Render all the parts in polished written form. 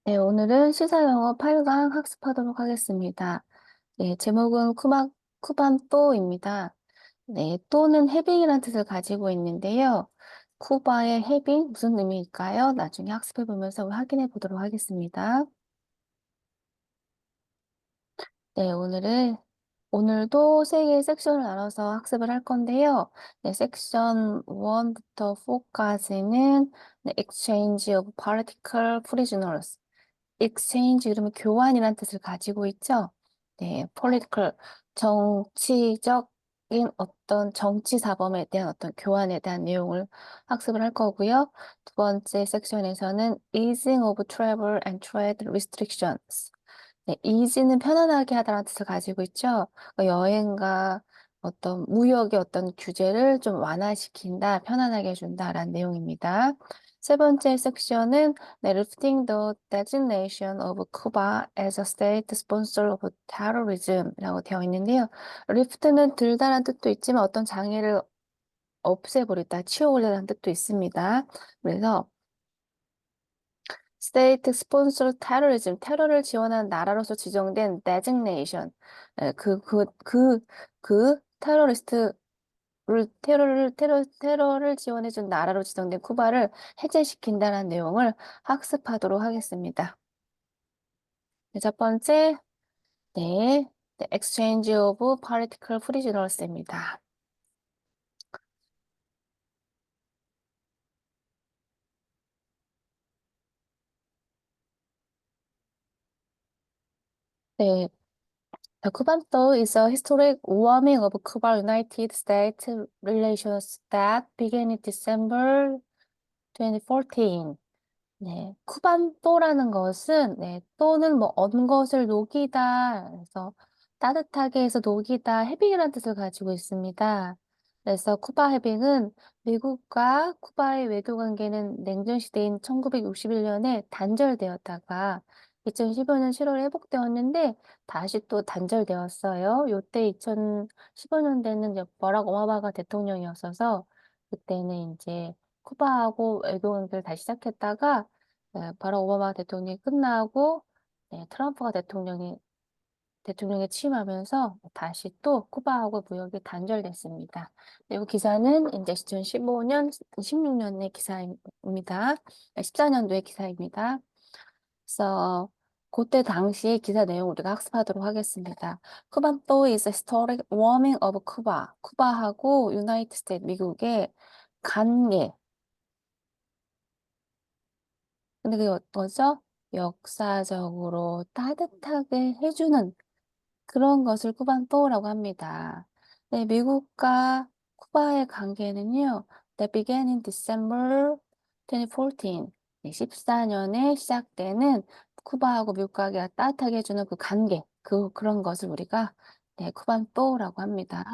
네, 오늘은 시사영어 8강 학습하도록 하겠습니다. 네, 제목은 쿠반또입니다. 네, 또는 해빙이라는 뜻을 가지고 있는데요. 쿠바의 해빙 무슨 의미일까요? 나중에 학습해 보면서 확인해 보도록 하겠습니다. 네, 오늘도 세 개의 섹션을 나눠서 학습을 할 건데요. 네, 섹션 1부터 4까지는 Exchange of Political Prisoners. exchange 이름은 교환이라는 뜻을 가지고 있죠. 네, political 정치적인 어떤 정치 사범에 대한 어떤 교환에 대한 내용을 학습을 할 거고요. 두 번째 섹션에서는 easing of travel and trade restrictions. 네, ease는 편안하게 하다라는 뜻을 가지고 있죠. 그러니까 여행과 어떤 무역의 어떤 규제를 좀 완화시킨다, 편안하게 해준다라는 내용입니다. 세 번째 섹션은 네, lifting the designation of Cuba as a state sponsor of terrorism이라고 되어 있는데요. lift는 들다라는 뜻도 있지만 어떤 장애를 없애버리다, 치워버리다는 뜻도 있습니다. 그래서 state sponsor terrorism, 테러를 지원하는 나라로서 지정된 designation, 예, 테러리스트 테러를 지원해준 나라로 지정된 쿠바를 해제시킨다는 내용을 학습하도록 하겠습니다. 네, 첫 번째, 네, The Exchange of Political Prisoners입니다. 네, The Cubanto is a historic warming of Cuba-United States relations that began in December 2014. 네, 쿠반또라는 것은 네, 또는 뭐 언 것을 녹이다. 그래서 따뜻하게 해서 녹이다. 해빙이라는 뜻을 가지고 있습니다. 그래서 쿠바 해빙은 미국과 쿠바의 외교 관계는 냉전 시대인 1961년에 단절되었다가 2015년 7월에 회복되었는데 다시 또 단절되었어요. 요때 2015년대는 버락 오바마가 대통령이었어서 그때는 이제 쿠바하고 외교 관계를 다시 시작했다가 네, 바락 오바마 대통령이 끝나고 네, 트럼프가 대통령에 취임하면서 다시 또 쿠바하고 무역이 단절됐습니다. 네, 이 기사는 이제 2015년, 16년의 기사입니다. 14년도의 기사입니다. 그래서 그때 당시 기사 내용 우리가 학습하도록 하겠습니다. 쿠반또 is a historic warming of Cuba. 쿠바하고 유나이티드 스테이트 미국의 관계. 근데 그게 뭐죠? 역사적으로 따뜻하게 해주는 그런 것을 쿠반또라고 합니다. 네, 미국과 쿠바의 관계는요, that began in December 2014. 14년에 시작되는 쿠바하고 미국 관계가 따뜻하게 해주는 그 관계, 그런 것을 우리가 네, 쿠반또라고 합니다.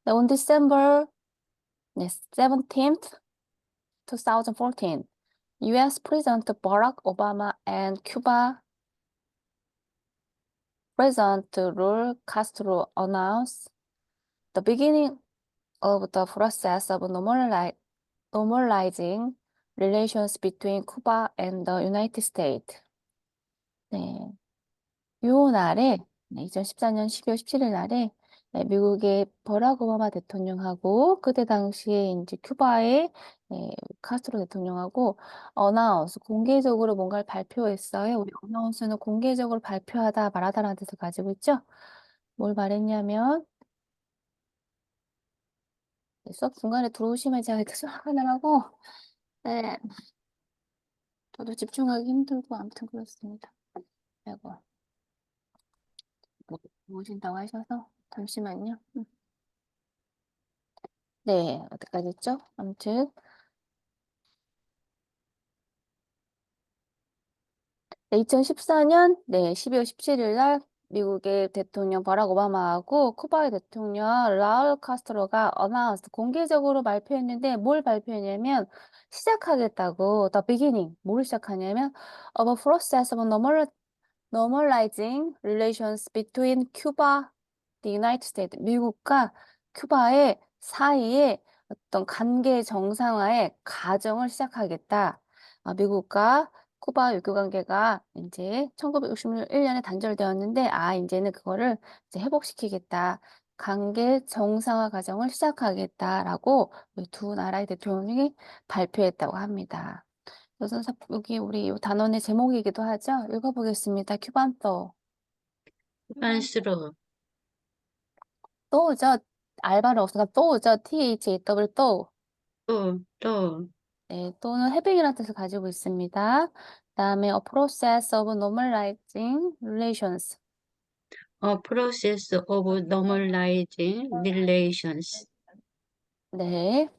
네, on December 네, 17th, 2014, US President Barack Obama and Cuba President Raul Castro announced the beginning of the process of normalizing relations between Cuba and the United States. 네, 요 날에, 네, 2014년 12월 17일 날에 네, 미국의 버락 오바마 대통령하고 그때 당시에 이제 큐바의 네, 카스트로 대통령하고 어나운스 공개적으로 뭔가를 발표했어요. 우리 어나운스는 공개적으로 발표하다 말하다라는 뜻을 가지고 있죠. 뭘 말했냐면 네, 수업 중간에 들어오시면 제가 계속 하느라고 네, 저도 집중하기 힘들고 아무튼 그렇습니다. 아이고, 오신다고 하셔서 잠시만요. 네, 어디까지 했죠? 아무튼 2014년 네, 12월 17일 날 미국의 대통령 바락 오바마하고 쿠바의 대통령 라울 카스트로가 어나운스 공개적으로 발표했는데 뭘 발표했냐면 시작하겠다고 the beginning 뭘 시작하냐면 of a process of normalizing relations between Cuba, the United States, 미국과 큐바의 사이에 어떤 관계 정상화의 과정을 시작하겠다. 미국과 쿠바 외교 관계가 이제 1961년에 단절되었는데, 이제는 그거를 이제 회복시키겠다. 관계 정상화 과정을 시작하겠다라고 두 나라의 대통령이 발표했다고 합니다. 그래서 여기 우리 이 단원의 제목이기도 하죠. 읽어보겠습니다. 큐반또. 빤스러, 또죠. 알바는 없으니까 또죠. THAW 또. 또, 네, 또는 해빙이라는 뜻을 가지고 있습니다. 그다음에 a process of normalizing relations. a process of normalizing relations. 네.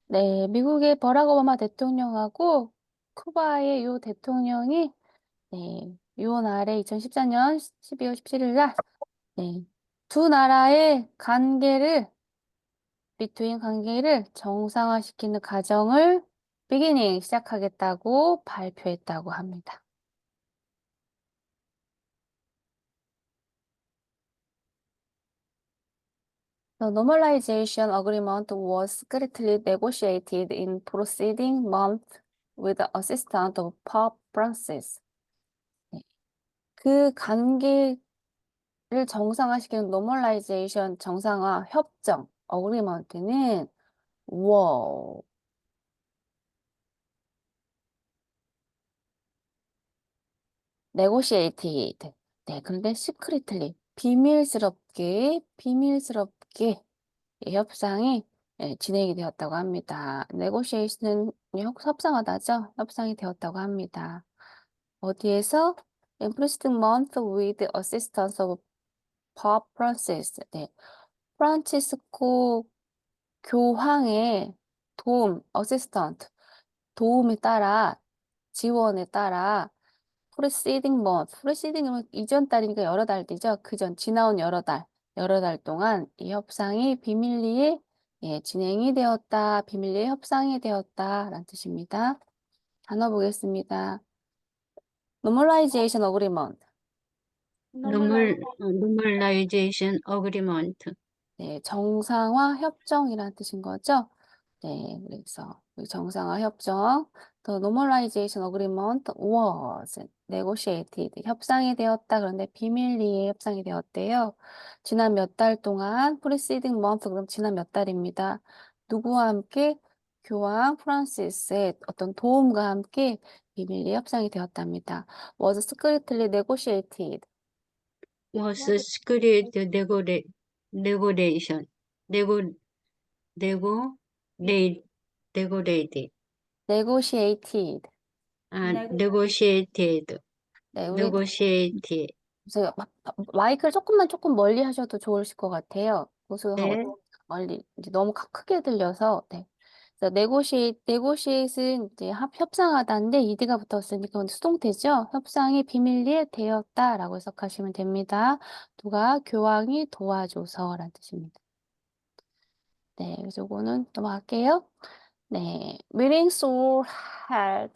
네, 미국의 버락 오바마 대통령하고 쿠바의 요 대통령이 요 날에 2014년 12월 17일 날 두 나라의 관계를 정상화시키는 과정을 시작하겠다고 발표했다고 합니다. The normalization agreement was secretly negotiated in preceding month with the assistance of Pope Francis. 그 관계를 정상화시키는 normalization 정상화 협정 agreement는 negotiated. 네, 그런데 secretly 비밀스럽게 이 협상이 진행이 되었다고 합니다. negotiation은 협상하다죠. 협상이 되었다고 합니다. 어디에서? In preceding month with the assistance of Pope Francis. 네, 프란치스코 교황의 도움, assistant, 도움에 따라, 지원에 따라 preceding은 이전 달이니까 여러 달 뒤죠. 지나온 여러 달 동안 이 협상이 비밀리에 진행이 되었다. 비밀리에 협상이 되었다라는 뜻입니다. 단어 보겠습니다. normalization agreement. normalization agreement. 네, 정상화 협정이라는 뜻인 거죠. 네, 그래서 정상화 협정, the normalization agreement was negotiated. 협상이 되었다. 그런데 비밀리에 협상이 되었대요. 지난 몇 달 동안, preceding month, 그럼 지난 몇 달입니다. 누구와 함께? 교황 프란시스의 어떤 도움과 함께 비밀리에 협상이 되었답니다. was secretly negotiated. was secret negotiation. nego, nego, negotiated. negotiated. negotiated. 네, 우리 negotiated. 그래서 마이크를 조금 멀리 하셔도 좋으실 것 같아요. 고수하고 네. 멀리 이제 너무 크게 들려서 네. 그래서 네고시에이트는 이제 협상하다인데 이드가 붙었으니까 수동태죠. 협상이 비밀리에 되었다라고 해석하시면 됩니다. 누가 교황이 도와줘서라는 뜻입니다. 네, 그래서 이거는 넘어갈게요. 네, meetings were held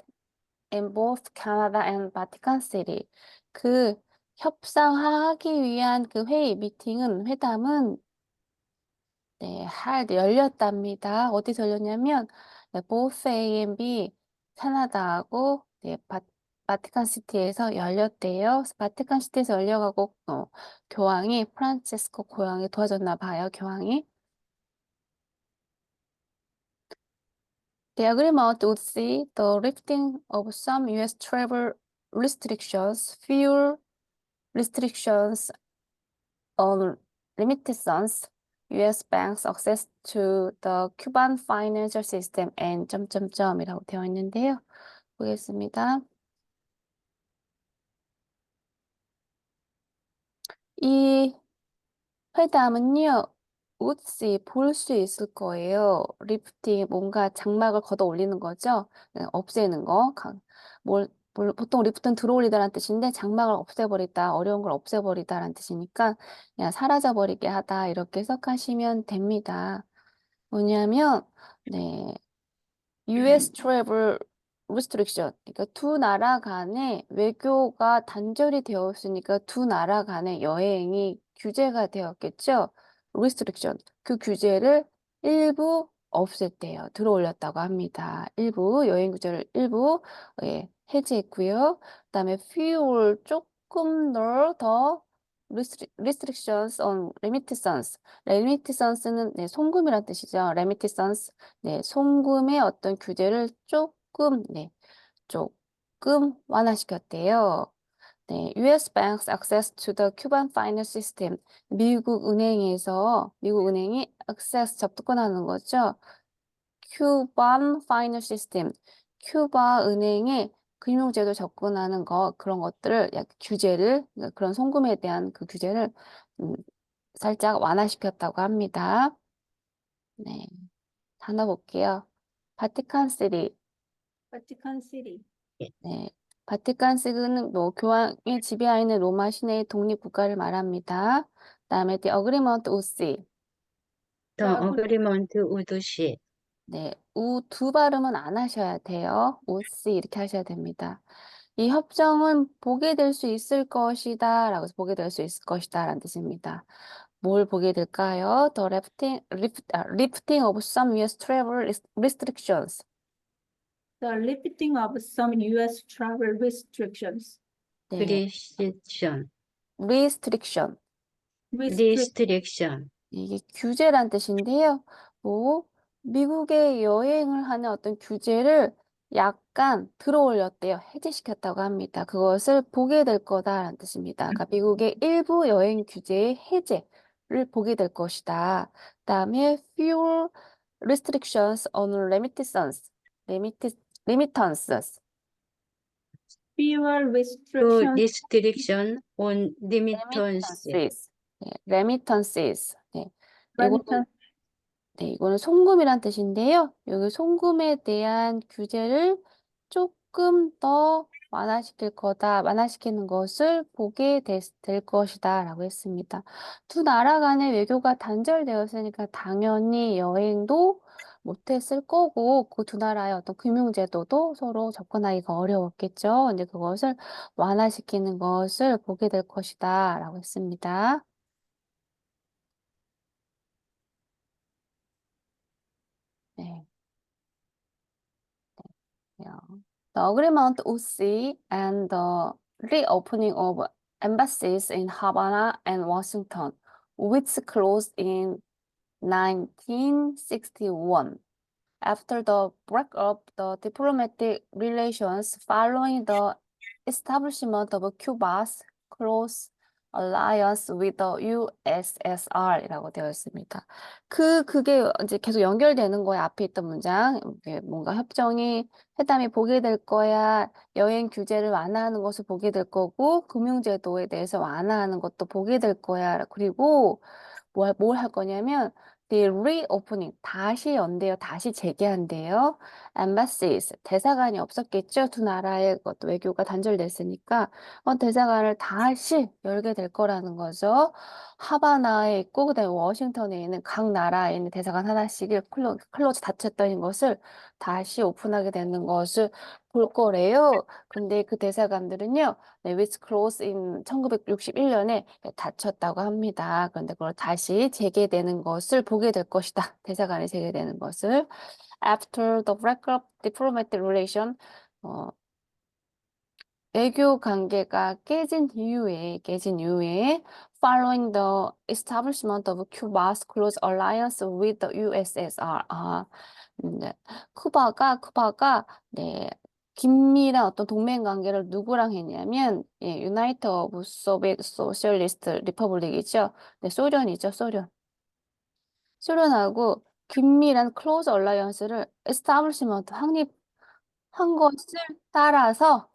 in both Canada and Vatican City. 그 협상하기 위한 그 회담은 열렸답니다. 어디서 열렸냐면 both A and B 캐나다하고 바티칸 시티에서 열렸대요. 그래서 바티칸 시티에서 열려가고 교황이 프란체스코 교황이 도와줬나 봐요. 교황이. The agreement would see the lifting of some U.S. travel restrictions, fuel restrictions on limitations, U.S. banks' access to the Cuban financial system and 이라고 되어 있는데요. 보겠습니다. 이 회담은요, 우찌 볼 수 있을 거예요. 리프팅, 뭔가 장막을 걷어 올리는 거죠. 없애는 거. 보통 리프트는 들어올리다라는 뜻인데 장막을 없애버리다, 어려운 걸 없애버리다라는 뜻이니까 그냥 사라져버리게 하다 이렇게 해석하시면 됩니다. 뭐냐면 US travel restriction. 그러니까 두 나라 간의 외교가 단절이 되었으니까 두 나라 간의 여행이 규제가 되었겠죠. restriction. 그 규제를 일부 없앴대요. 들어올렸다고 합니다. 일부 여행 규제를 일부 해제했고요. 그다음에 fewer 조금 더 restrictions on remittances. remittance는 송금이란 뜻이죠. remittances. 송금의 어떤 규제를 조금 완화시켰대요. US banks access to the Cuban finance system. 미국 은행이 access 접근하는 거죠. Cuban finance system. 큐바 은행의 금융제도 접근하는 그런 것들을 규제를 그런 송금에 대한 그 규제를 살짝 완화시켰다고 합니다. 네, 단어 볼게요. 바티칸시티. Vatican City. 네, 바티칸시티는 교황이 지배하에 있는 로마 시내의 독립국가를 말합니다. 그다음에 the agreement with sea. The agreement with sea. 네, 두 발음은 안 하셔야 돼요. with sea 이렇게 하셔야 됩니다. 이 협정은 보게 될 수 있을 것이다 라고 해서 보게 될 수 있을 것이다 라는 뜻입니다. 뭘 보게 될까요? The lifting of some US travel restrictions. The lifting of some U.S. travel restrictions. 네, Restriction. restriction. Restriction. 이게 규제란 뜻인데요. 미국에 여행을 하는 어떤 규제를 약간 들어올렸대요. 해제시켰다고 합니다. 그것을 보게 될 거다라는 뜻입니다. 그러니까 미국의 일부 여행 규제의 해제를 보게 될 것이다. 그다음에 fewer restrictions on remittances. Fewer To restrictions. restriction on remittances. remittances. Remittance. 이거는 송금이란 뜻인데요. 여기 송금에 대한 규제를 조금 더 완화시키는 것을 보게 될 것이다 라고 했습니다. 두 나라 간의 외교가 단절되었으니까 당연히 여행도 못했을 거고 그 두 나라의 어떤 금융제도도 서로 접근하기가 어려웠겠죠. 근데 그것을 완화시키는 것을 보게 될 것이다 라고 했습니다. 네. Yeah. The agreement with sea and the reopening of embassies in Havana and Washington, which closed in 1961. After the breakup, the diplomatic relations following the establishment of Cuba's close alliance with the USSR이라고 되어 있습니다. 그게 이제 계속 연결되는 거예요. 앞에 있던 문장. 이게 뭔가 회담이 보게 될 거야. 여행 규제를 완화하는 것을 보게 될 거고, 금융제도에 대해서 완화하는 것도 보게 될 거야. 그리고 뭘 할 거냐면, the reopening, 다시 연대요. 다시 재개한대요. embassies, 대사관이 없었겠죠. 두 나라의 것도 외교가 단절됐으니까 대사관을 다시 열게 될 거라는 거죠. 하바나에 있고 그다음에 워싱턴에 있는 각 나라에 있는 대사관 하나씩을 클로즈 닫혔던 것을 다시 오픈하게 되는 것을 볼 거래요. 근데 그 대사관들은요, which closed in 1961년에 닫혔다고 합니다. 그런데 그걸 다시 재개되는 것을 보게 될 것이다. 대사관이 재개되는 것을. After the breakup diplomatic relation, 외교 관계가 깨진 이후에, following the establishment of Cuba's close alliance with the USSR. 네. 쿠바가, 긴밀한 어떤 동맹 관계를 누구랑 했냐면, 유나이트 오브 소비에트 소셜리스트 리퍼블릭이죠. 네, 소련이죠, 소련. 소련하고 긴밀한 클로즈 얼라이언스를 에스타블리시먼트 한 것을 따라서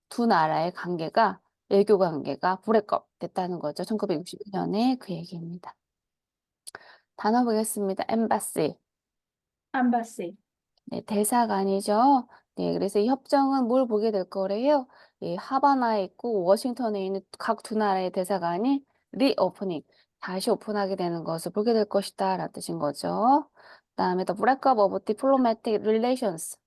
두 나라의 외교 관계가 브레이크업 됐다는 거죠. 1961년에 그 얘기입니다. 단어 보겠습니다. embassy. Embassy. 네, 대사관이죠. 네, 그래서 이 협정은 뭘 보게 될 거래요? 하바나에 있고 워싱턴에 있는 각 두 나라의 대사관이 리오프닝, 다시 오픈하게 되는 것을 보게 될 것이다 라는 뜻인 거죠. 그다음에 the breakup of diplomatic relations.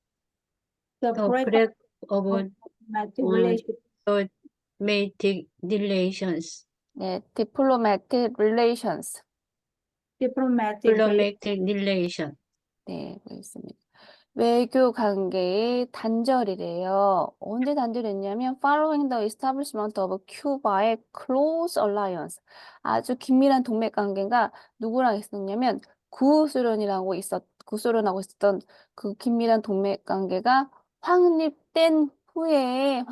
The The breakup break of of diplomatic relations. diplomatic relations. 네, diplomatic relations. diplomatic diplomatic relation. 네, 보겠습니다. 외교 관계의 단절이래요. 언제 단절했냐면 following the establishment of Cuba의 close alliance. 아주 긴밀한 동맹 관계가 누구랑 있었냐면 구소련하고 있었던 그 긴밀한 동맹 관계가 확립된 후에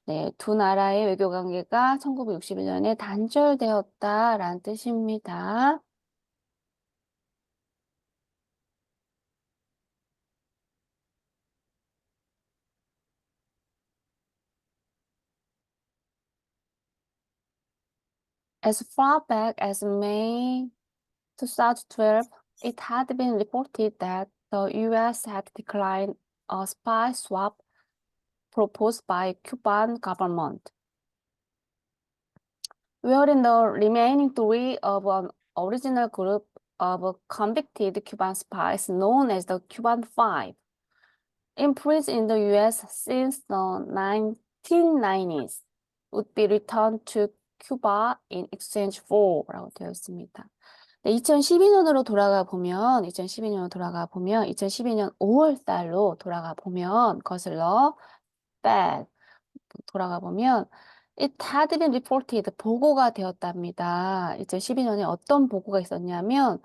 네, 두 나라의 외교 관계가 1961년에 단절되었다라는 뜻입니다. As far back as May 2012, it had been reported that the U.S. had declined a spy swap proposed by Cuban government, wherein the remaining three of an original group of convicted Cuban spies known as the Cuban Five, imprisoned in the U.S. since the 1990s, would be returned to Cuba in exchange for라고 되어 있습니다. 네, 2012년으로 돌아가 보면 2012년 5월 달로 돌아가 보면 거슬러 back 돌아가 보면 it had been reported 보고가 되었답니다. 2012년에 어떤 보고가 있었냐면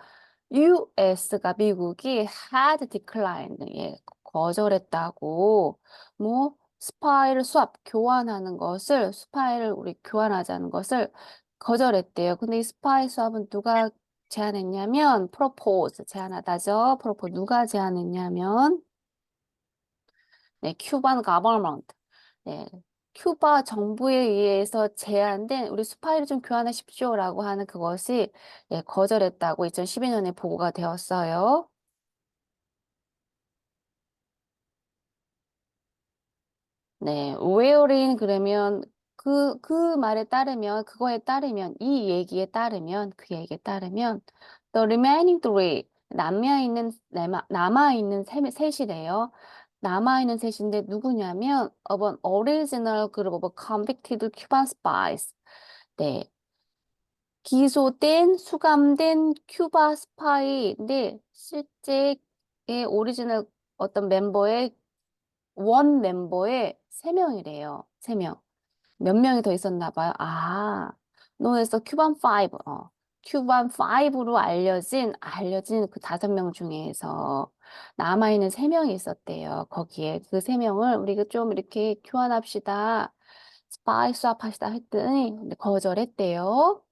US가 미국이 had declined 예, 거절했다고 뭐 스파이를 스파이를 우리 교환하자는 것을 거절했대요. 근데 이 스파이 수합은 누가 제안했냐면 propose 제안하다죠. propose 누가 제안했냐면 네, cuban government 네, 큐바 정부에 의해서 제안된 우리 스파이를 좀 교환하십시오라고 하는 그것이 예, 거절했다고 2012년에 보고가 되었어요. 네, wherein 그러면 그 말에 따르면 이 얘기에 따르면 그 얘기에 따르면 the remaining three 남아있는 셋이래요. 남아있는 셋인데 누구냐면 of an original group of convicted Cuban spies. 네, 수감된 큐바 스파이인데 실제의 오리지널 어떤 원 멤버의 3명이래요. 3명. 몇 명이 더 있었나 봐요. 아, 너에서 큐반 5로 알려진 그 5명 중에서 남아있는 3명이 있었대요. 거기에 그 3명을 우리가 좀 이렇게 교환합시다. 스파이 수합합시다 했더니 거절했대요.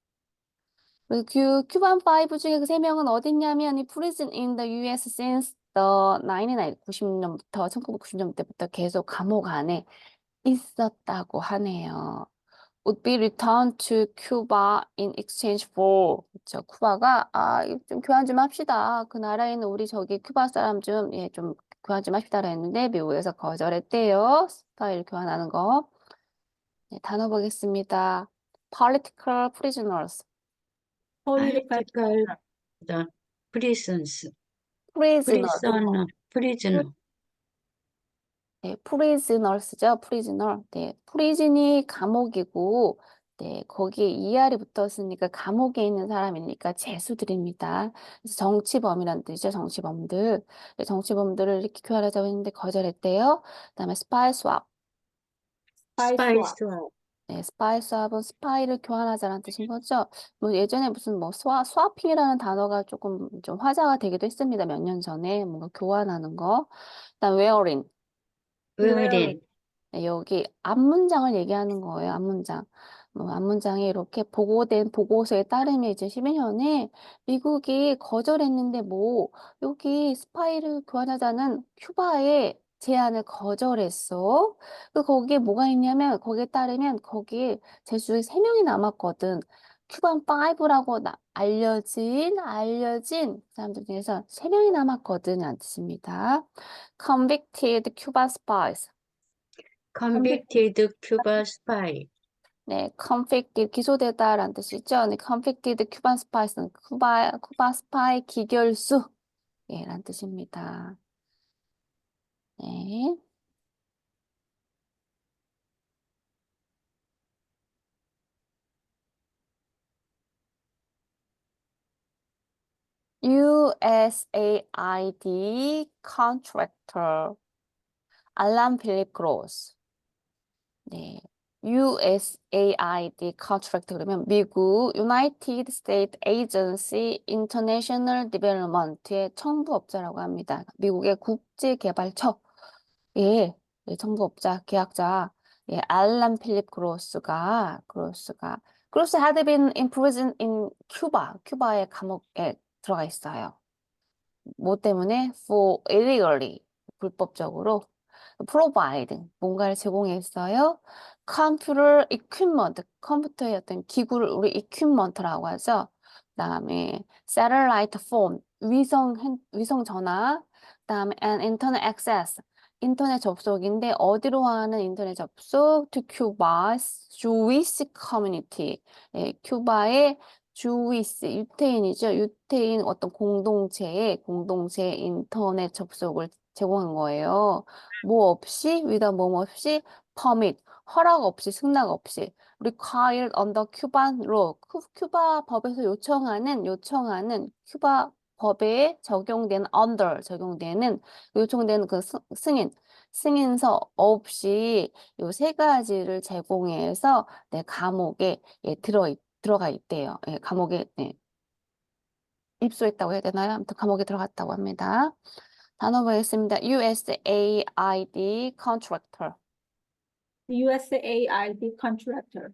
그리고 큐반 5 중에 그 3명은 어딨냐면 이 prison in the US since the 1990년부터 계속 감옥 안에 있었다고 하네요. Would be returned to Cuba in exchange for. 그렇죠. 쿠바가 이거 좀 교환 좀 합시다. 그 나라에 있는 우리 저기 큐바 사람 좀 예, 좀 교환 좀 합시다라 했는데 미국에서 거절했대요. 스파이를 교환하는 거. 네, 단어 보겠습니다. Political prisoners. Political the prisons. prisoners. prisoner. 네, prisoners죠. prisoner. 네, prison이 감옥이고, 네, 거기에 ER이 붙었으니까 감옥에 있는 사람이니까 죄수들입니다. 그래서 정치범이란 뜻이죠. 정치범들. 네, 정치범들을 이렇게 교환하자고 했는데 거절했대요. 그다음에 spy swap. spy swap. 네, 스파이 수합은 스파이를 교환하자라는 뜻인 거죠. 뭐 예전에 무슨 뭐 스와핑이라는 단어가 조금 좀 화제가 되기도 했습니다. 몇 년 전에 뭔가 교환하는 거. 그다음 wearing. wherein 네, 여기 앞문장을 얘기하는 거예요. 앞문장. 뭐 앞문장에 이렇게 보고된 보고서에 따르면 이제 12년에 미국이 거절했는데 뭐 여기 스파이를 교환하자는 큐바의 제안을 거절했어. 그 거기에 뭐가 있냐면 거기에 따르면 거기에 제수에 3명이 남았거든. 큐반 5라고 알려진 사람들 중에서 3명이 남았거든. 라는 뜻입니다. Convicted Cuban spies. convicted Cuba spy. 네, convicted 기소되다라는 뜻이죠. 네, convicted Cuban spies는 쿠바 스파이 기결수 예, 라는 뜻입니다. 네. USAID contractor 알람 필립 그로스. 네. USAID contract 그러면 미국 United States Agency International Development의 청부업자라고 합니다. 미국의 국제개발처 예, 청부업자 계약자 예, 알람 필립 그로스 had been imprisoned in Cuba. 큐바의 감옥에 들어가 있어요. 뭐 때문에? For illegally 불법적으로 provide 뭔가를 제공했어요. computer equipment 컴퓨터의 어떤 기구를 우리 equipment라고 하죠. 그다음에 satellite phone 위성 전화. 그다음에 and internet access 인터넷 접속인데 어디로 하는 인터넷 접속? To Cuba's Jewish community 예, 큐바의 주위스 유태인이죠. 유태인 어떤 공동체 인터넷 접속을 제공한 거예요. 뭐 없이 without 뭐 없이 permit 허락 없이 승낙 없이 required under Cuban law 큐바 법에서 요청하는 큐바 법에 적용되는 적용되는 요청되는 그 승인서 없이 요 세 가지를 제공해서 네, 감옥에 예, 들어가 있대요. 예, 감옥에 네, 입소했다고 해야 되나요? 아무튼 감옥에 들어갔다고 합니다. 단어 보겠습니다. USAID contractor. USAID contractor.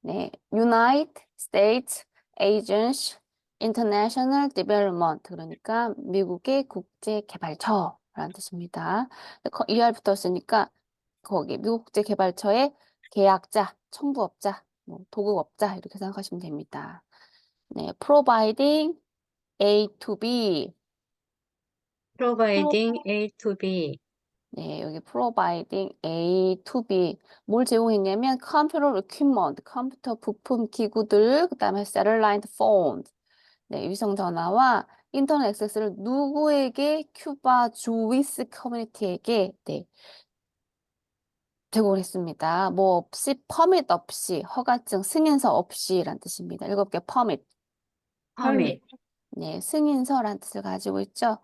네, United States Agency International Development 그러니까 미국의 국제개발처라는 뜻입니다. ER 붙었으니까 거기 미국 국제개발처의 계약자, 청부업자, 뭐 도급업자 이렇게 생각하시면 됩니다. 네, providing A to B. providing A to B. 네, 여기 providing A to B. 뭘 제공했냐면 computer equipment, 컴퓨터 부품 기구들, 그다음에 satellite phone, 네, 위성 전화와 인터넷 액세스를 누구에게? 큐바 주위스 커뮤니티에게 네, 제공을 했습니다. 뭐 없이, 퍼밋 없이, 허가증, 승인서 없이란 뜻입니다. 7개 퍼밋. permit. 네, 승인서란 뜻을 가지고 있죠.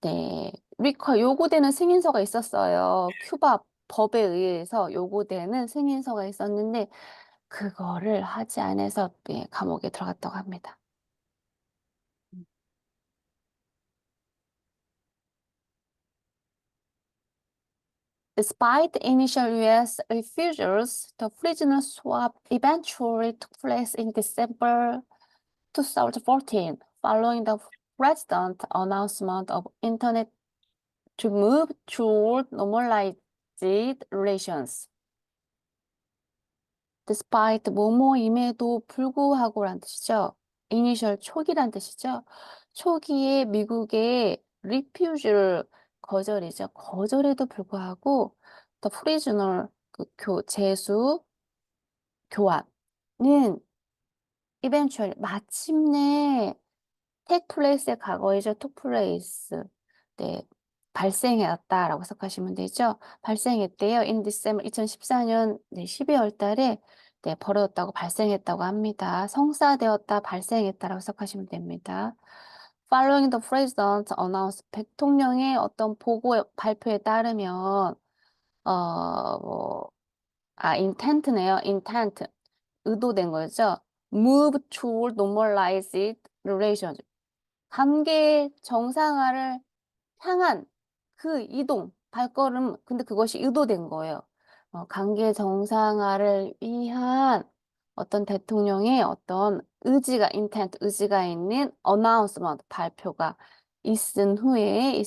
네, 요구되는 승인서가 있었어요. 큐바 법에 의해서 요구되는 승인서가 있었는데 그거를 하지 않아서 예, 감옥에 들어갔다고 합니다. Despite the initial U.S. refusals, the prisoner swap eventually took place in December 2014, following the president's announcement of Internet to move toward normalized relations. Despite 뭐뭐임에도 불구하고란 뜻이죠. Initial 초기란 뜻이죠. 초기에 미국의 refusal 거절이죠. 거절에도 불구하고 the prisoner 재수 교환은 eventually 마침내 take place의 과거이죠. took place. 네. 발생했다라고 해석하시면 되죠. 발생했대요. in December 2014년 네, 12월 달에 네, 벌어졌다고 발생했다고 합니다. 성사되었다, 발생했다라고 해석하시면 됩니다. Following the president's announcement, 대통령의 어떤 발표에 따르면 intent네요. intent. 의도된 거죠. move toward normalized relations. 관계 정상화를 향한 그 이동, 발걸음, 근데 그것이 의도된 거예요. 관계 정상화를 위한 어떤 대통령의 어떤 의지가, intent, 의지가 있는 announcement, 발표가 있은 후에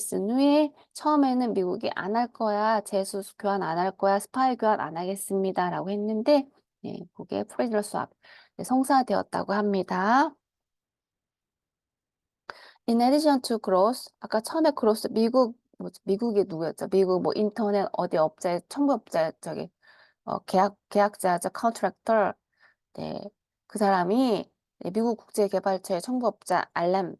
처음에는 미국이 안 할 거야, 재수 교환 안 할 거야, 스파이 교환 안 하겠습니다라고 했는데, 네, 그게 프리즈너 스왑, 성사되었다고 합니다. In addition to growth, 아까 처음에 growth 미국이 누구였죠? 미국 뭐 인터넷 어디 업체 청부업자 계약자죠, 컨트랙터. 네, 그 사람이 네, 미국 국제개발처의 청부업자 알람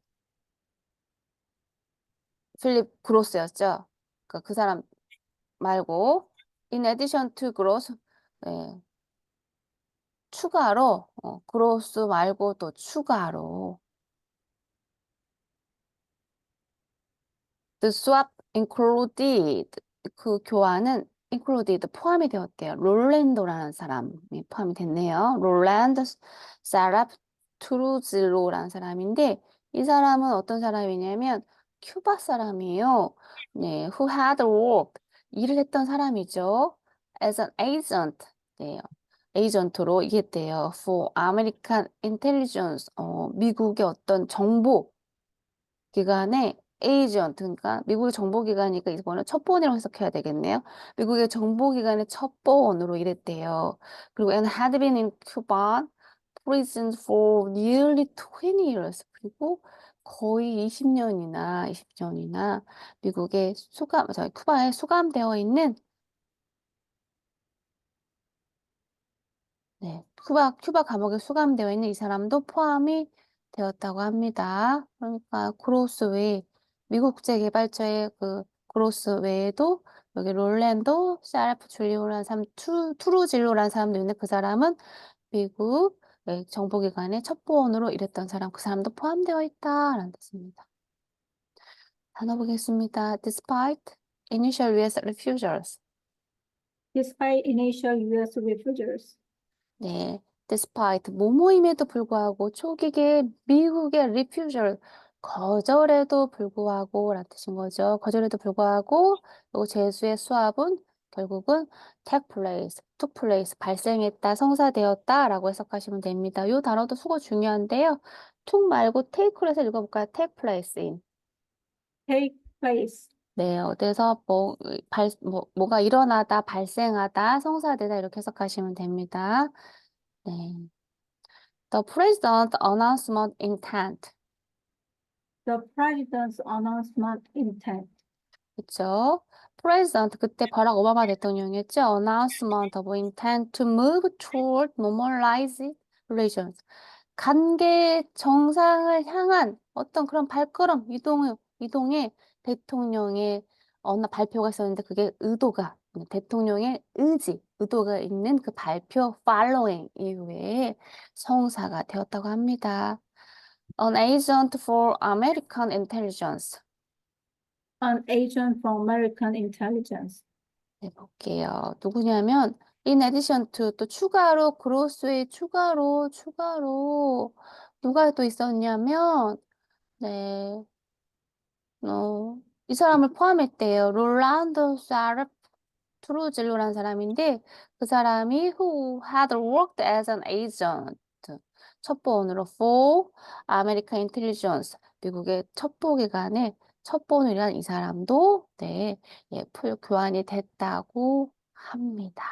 필립 그로스였죠. 그 사람 말고 in addition to growth, 네, 추가로 growth 말고 또 추가로 The swap included 그 교환은 included 포함이 되었대요. 롤랜도라는 사람이 포함이 됐네요. 롤랜드 사랍 투루즐로라는 사람인데 이 사람은 어떤 사람이냐면 큐바 사람이에요. 네, who had worked 일을 했던 사람이죠. as an agent 네, 에이전트로 일했대요. for American intelligence 미국의 어떤 정보 기관의 에이전트, 그러니까 미국의 정보기관이니까 이거는 첩보원이라고 해석해야 되겠네요. 미국의 정보기관의 첩보원으로 일했대요. 그리고 and had been in Cuban prison for nearly 20 years. 그리고 거의 20년이나 미국의 쿠바에 수감되어 있는 네, 큐바 감옥에 수감되어 있는 이 사람도 포함이 되었다고 합니다. 그러니까 그로스 외에 미국 국제개발처의 그 그로스 외에도 여기 롤랜도 샤르프 줄리오라는 사람, 투루질로라는 사람도 있는데 그 사람은 미국 정보기관의 첩보원으로 일했던 사람, 그 사람도 포함되어 있다라는 뜻입니다. 단어 보겠습니다. Despite initial U.S. refusals. Despite initial U.S. refusals. 네, despite 뭐뭐임에도 불구하고 초기계 미국의 refusal 거절에도 불구하고 라는 뜻인 거죠. 거절에도 불구하고 요 제수의 수합은 결국은 took place 발생했다, 성사되었다라고 해석하시면 됩니다. 이 단어도 수거 중요한데요. took 말고 take로 해서 읽어볼까요? take place in. Take place. 네, 어디서 뭐가 일어나다, 발생하다, 성사되다 이렇게 해석하시면 됩니다. 네. The president's announcement intent. The president's announcement intent. 그쵸? president, 그때 버락 오바마 대통령이었죠? announcement of intent to move toward normalized relations. 관계 정상을 향한 어떤 그런 발걸음, 이동의 대통령의 발표가 있었는데 그게 대통령의 의도가 있는 그 발표 following 이후에 성사가 되었다고 합니다. An agent for American intelligence. An agent from American intelligence. 네, 볼게요. 누구냐면 in addition to 또 추가로 그로스의 추가로 누가 또 있었냐면 네, 이 사람을 포함했대요. 롤란도 샤르프 트루질로라는 사람인데 그 사람이 who had worked as an agent 첩보원으로 for American intelligence 미국의 첩보기관의 첩보원을 일한 이 사람도 네, 교환이 됐다고 합니다.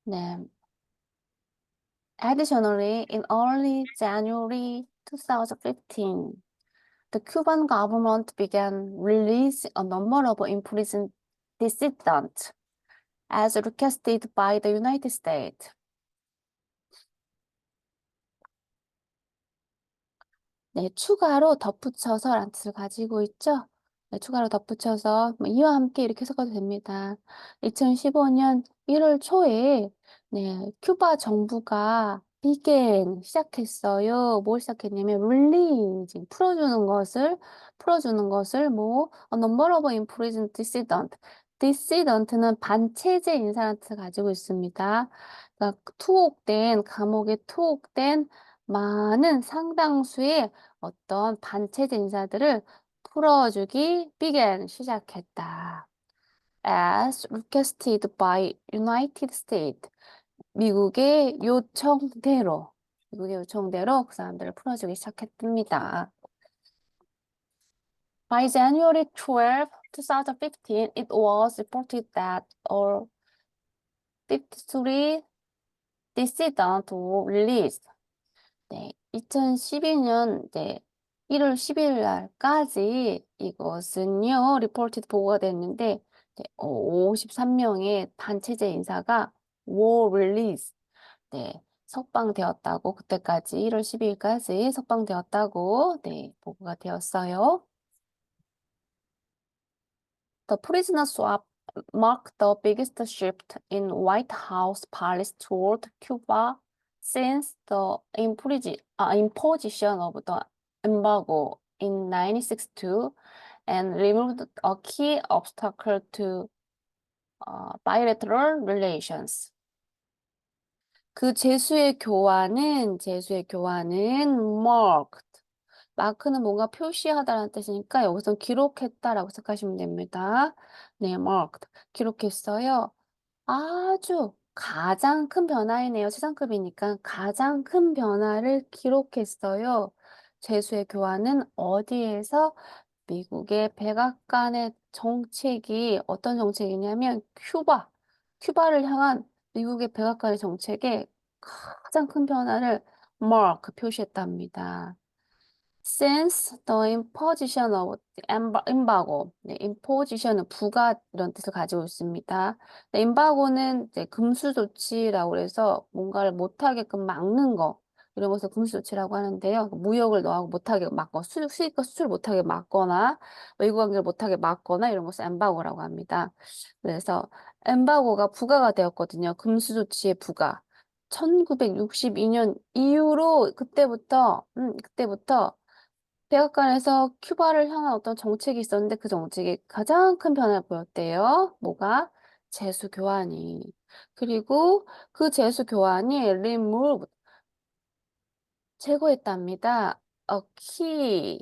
네. Additionally, in early January 2015, the Cuban government began releasing a number of imprisoned dissidents as requested by the United States. 네, 추가로 덧붙여서라는 뜻을 가지고 있죠. 네, 추가로 덧붙여서 이와 함께 이렇게 해석해도 됩니다. 2015년 1월 초에 네, 큐바 정부가 시작했어요. 뭘 시작했냐면 릴리징 풀어주는 것을 뭐 a number of imprisoned dissident. dissident는 반체제 인사라는 뜻을 가지고 있습니다. 그러니까 감옥에 투옥된 많은 상당수의 어떤 반체제 인사들을 풀어주기 시작했다. As requested by United States. 미국의 요청대로 그 사람들을 풀어주기 시작했답니다. By January 12, 2015, it was reported that all 53 dissidents were released. 네, 2012년 1월 10일 날까지 이것은요, reported 보고가 됐는데 53명의 반체제 인사가 were released. 네, 석방되었다고 그때까지 1월 12일까지 석방되었다고 보고가 되었어요. The prisoner swap marked the biggest shift in White House policy toward Cuba since the imposition of the embargo in 1962 and removed a key obstacle to bilateral relations. 그 제수의 교환은 marked. 마크는 뭔가 표시하다라는 뜻이니까 여기서 기록했다라고 생각하시면 됩니다. 네, marked. 기록했어요. 아주 가장 큰 변화이네요. 최상급이니까 가장 큰 변화를 기록했어요. 제수의 교환은 어디에서? 미국의 백악관의 정책이 어떤 정책이냐면 큐바를 향한 미국의 백악관의 정책에 가장 큰 변화를 mark 표시했답니다. Since the imposition of embargo, 네, imposition은 부가 이런 뜻을 가지고 있습니다. 네, embargo는 이제 금수 조치라고 해서 뭔가를 못하게끔 막는 거 이런 것을 금수 조치라고 하는데요. 무역을 너하고 못하게 막거 수입과 수출 못하게 막거나 외국 관계를 못하게 막거나 이런 것을 embargo라고 합니다. 그래서 embargo가 부과가 되었거든요. 금수 조치의 부과. 1962년 이후로 그때부터 백악관에서 큐바를 향한 어떤 정책이 있었는데 그 정책이 가장 큰 변화를 보였대요. 뭐가? 제수 교환이. 그리고 그 제수 교환이 remove 제거했답니다. A key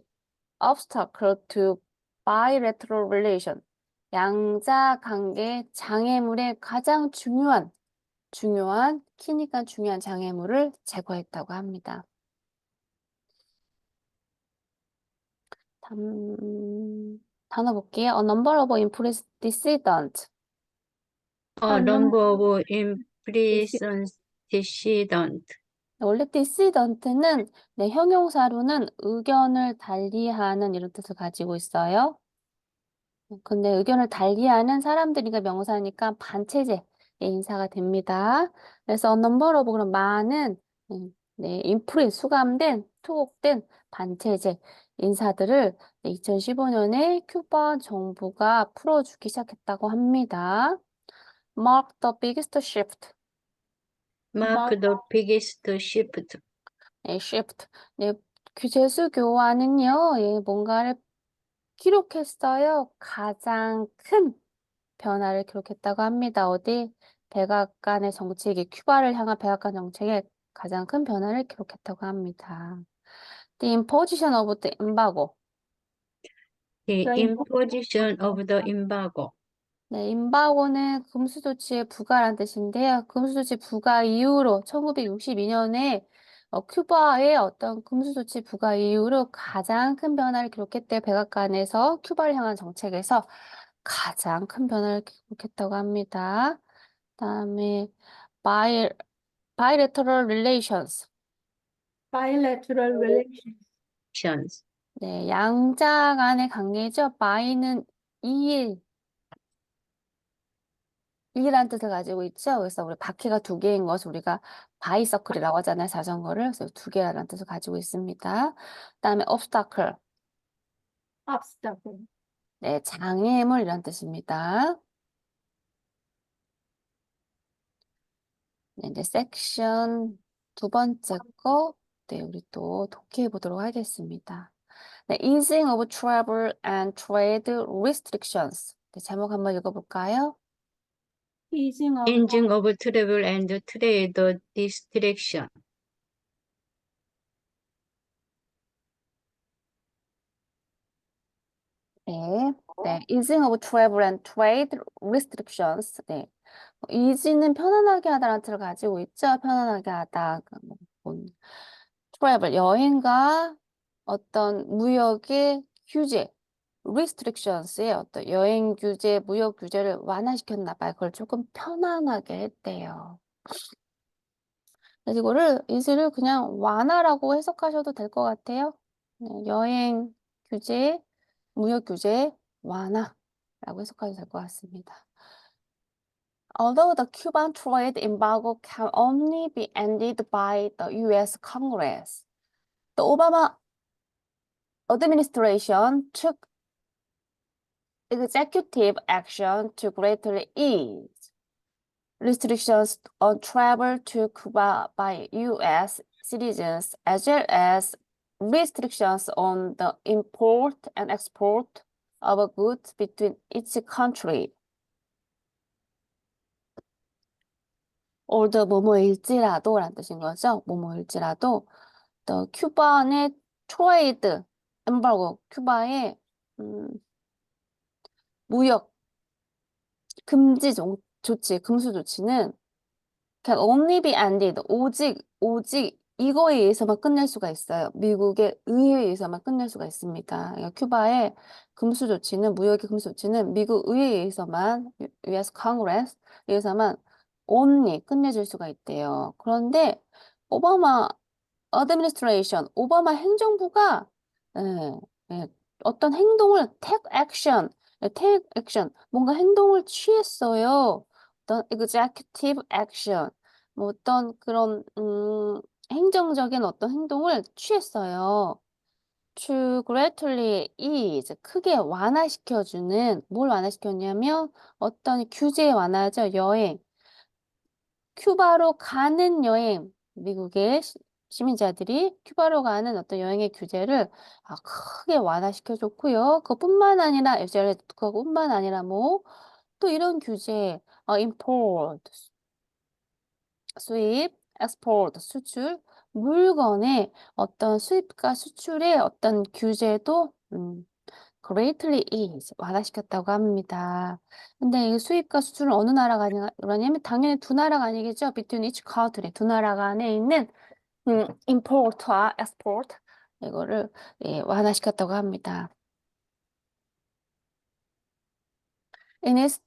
obstacle to bilateral relation. 양자 관계 장애물의 가장 중요한 키니까 중요한 장애물을 제거했다고 합니다. 단어 볼게요. A number of impressed dissident. A number of imprisoned dissident. 원래 dissident는 네, 형용사로는 의견을 달리하는 이런 뜻을 가지고 있어요. 근데 의견을 달리하는 사람들이니까 명사니까 반체제의 인사가 됩니다. 그래서 a number of 그럼 많은 네, impressed 수감된 투옥된 반체제 인사들을 2015년에 큐바 정부가 풀어주기 시작했다고 합니다. Mark the biggest shift. Mark the biggest shift. 네, shift. 네, 제수 교환은요, 예, 뭔가를 기록했어요. 가장 큰 변화를 기록했다고 합니다. 어디? 백악관의 정책이 큐바를 향한 백악관 정책에 가장 큰 변화를 기록했다고 합니다. The imposition of the embargo. The imposition of the embargo. 네, 임바고는 금수조치의 부과란 뜻인데요. 금수조치 부과 이후로 1962년에 큐바의 어떤 금수조치 부과 이후로 가장 큰 변화를 기록했대요. 백악관에서 큐바를 향한 정책에서 가장 큰 변화를 기록했다고 합니다. 그다음에 bilateral relations. Bilateral relations. 네, 양자 간의 관계죠. 바이는 이란 뜻을 가지고 있죠. 그래서 우리 바퀴가 두 개인 것을 우리가 바이서클이라고 하잖아요. 자전거를. 그래서 두 개라는 뜻을 가지고 있습니다. 그다음에 obstacle. Obstacle. 네, 장애물이란 뜻입니다. 네, 이제 섹션 두 번째 거. 네, 우리 또 독해해 보도록 하겠습니다. 네, easing of travel and trade restrictions. 네, 제목 한번 읽어볼까요? Easing of Ending of travel and trade restriction. 네, easing of travel and trade restrictions. 네, easy는 편안하게 하다라는 뜻을 가지고 있죠. 편안하게 하다. travel, 여행과 어떤 무역의 규제, restrictions의 어떤 여행 규제, 무역 규제를 완화시켰나 봐요. 그걸 조금 편안하게 했대요. 그래서 이거를 easy를 그냥 완화라고 해석하셔도 될 것 같아요. 네, 여행 규제, 무역 규제 완화라고 해석하셔도 될 것 같습니다. Although the Cuban trade embargo can only be ended by the U.S. Congress, the Obama administration took executive action to greatly ease restrictions on travel to Cuba by U.S. citizens, as well as restrictions on the import and export of goods between each country. although 뭐뭐일지라도 라는 뜻인 거죠. 뭐뭐일지라도 the 큐바의 트레이드 엠바고 큐바의 무역 금지 조치, 금수 조치는 can only be ended 오직 이거에 의해서만 끝낼 수가 있어요. 미국의 의회에 의해서만 끝낼 수가 있습니다. 그러니까 큐바의 금수 조치는 무역의 금수 조치는 미국 의회에 의해서만 U.S. Congress에 의해서만 only 끝내줄 수가 있대요. 그런데 오바마 administration, 오바마 행정부가 예, 예, 어떤 행동을 take action, 뭔가 행동을 취했어요. 어떤 executive action, 뭐 어떤 그런 행정적인 어떤 행동을 취했어요. to greatly ease, 크게 완화시켜주는, 뭘 완화시켰냐면 어떤 규제 완화죠, 여행. 큐바로 가는 여행, 미국의 시민자들이 큐바로 가는 어떤 여행의 규제를 크게 완화시켜줬고요. 그뿐만 아니라, 그것뿐만 아니라 뭐, 또 이런 규제, import, 수입, export, 수출, 물건의 어떤 수입과 수출의 어떤 규제도 greatly ease, 완화시켰다고 합니다. 근데 이 수입과 수출은 어느 나라가 그러냐면 당연히 두 나라가 아니겠죠. between each country, 두 나라 간에 있는 import와 export 이거를 완화시켰다고 합니다. In its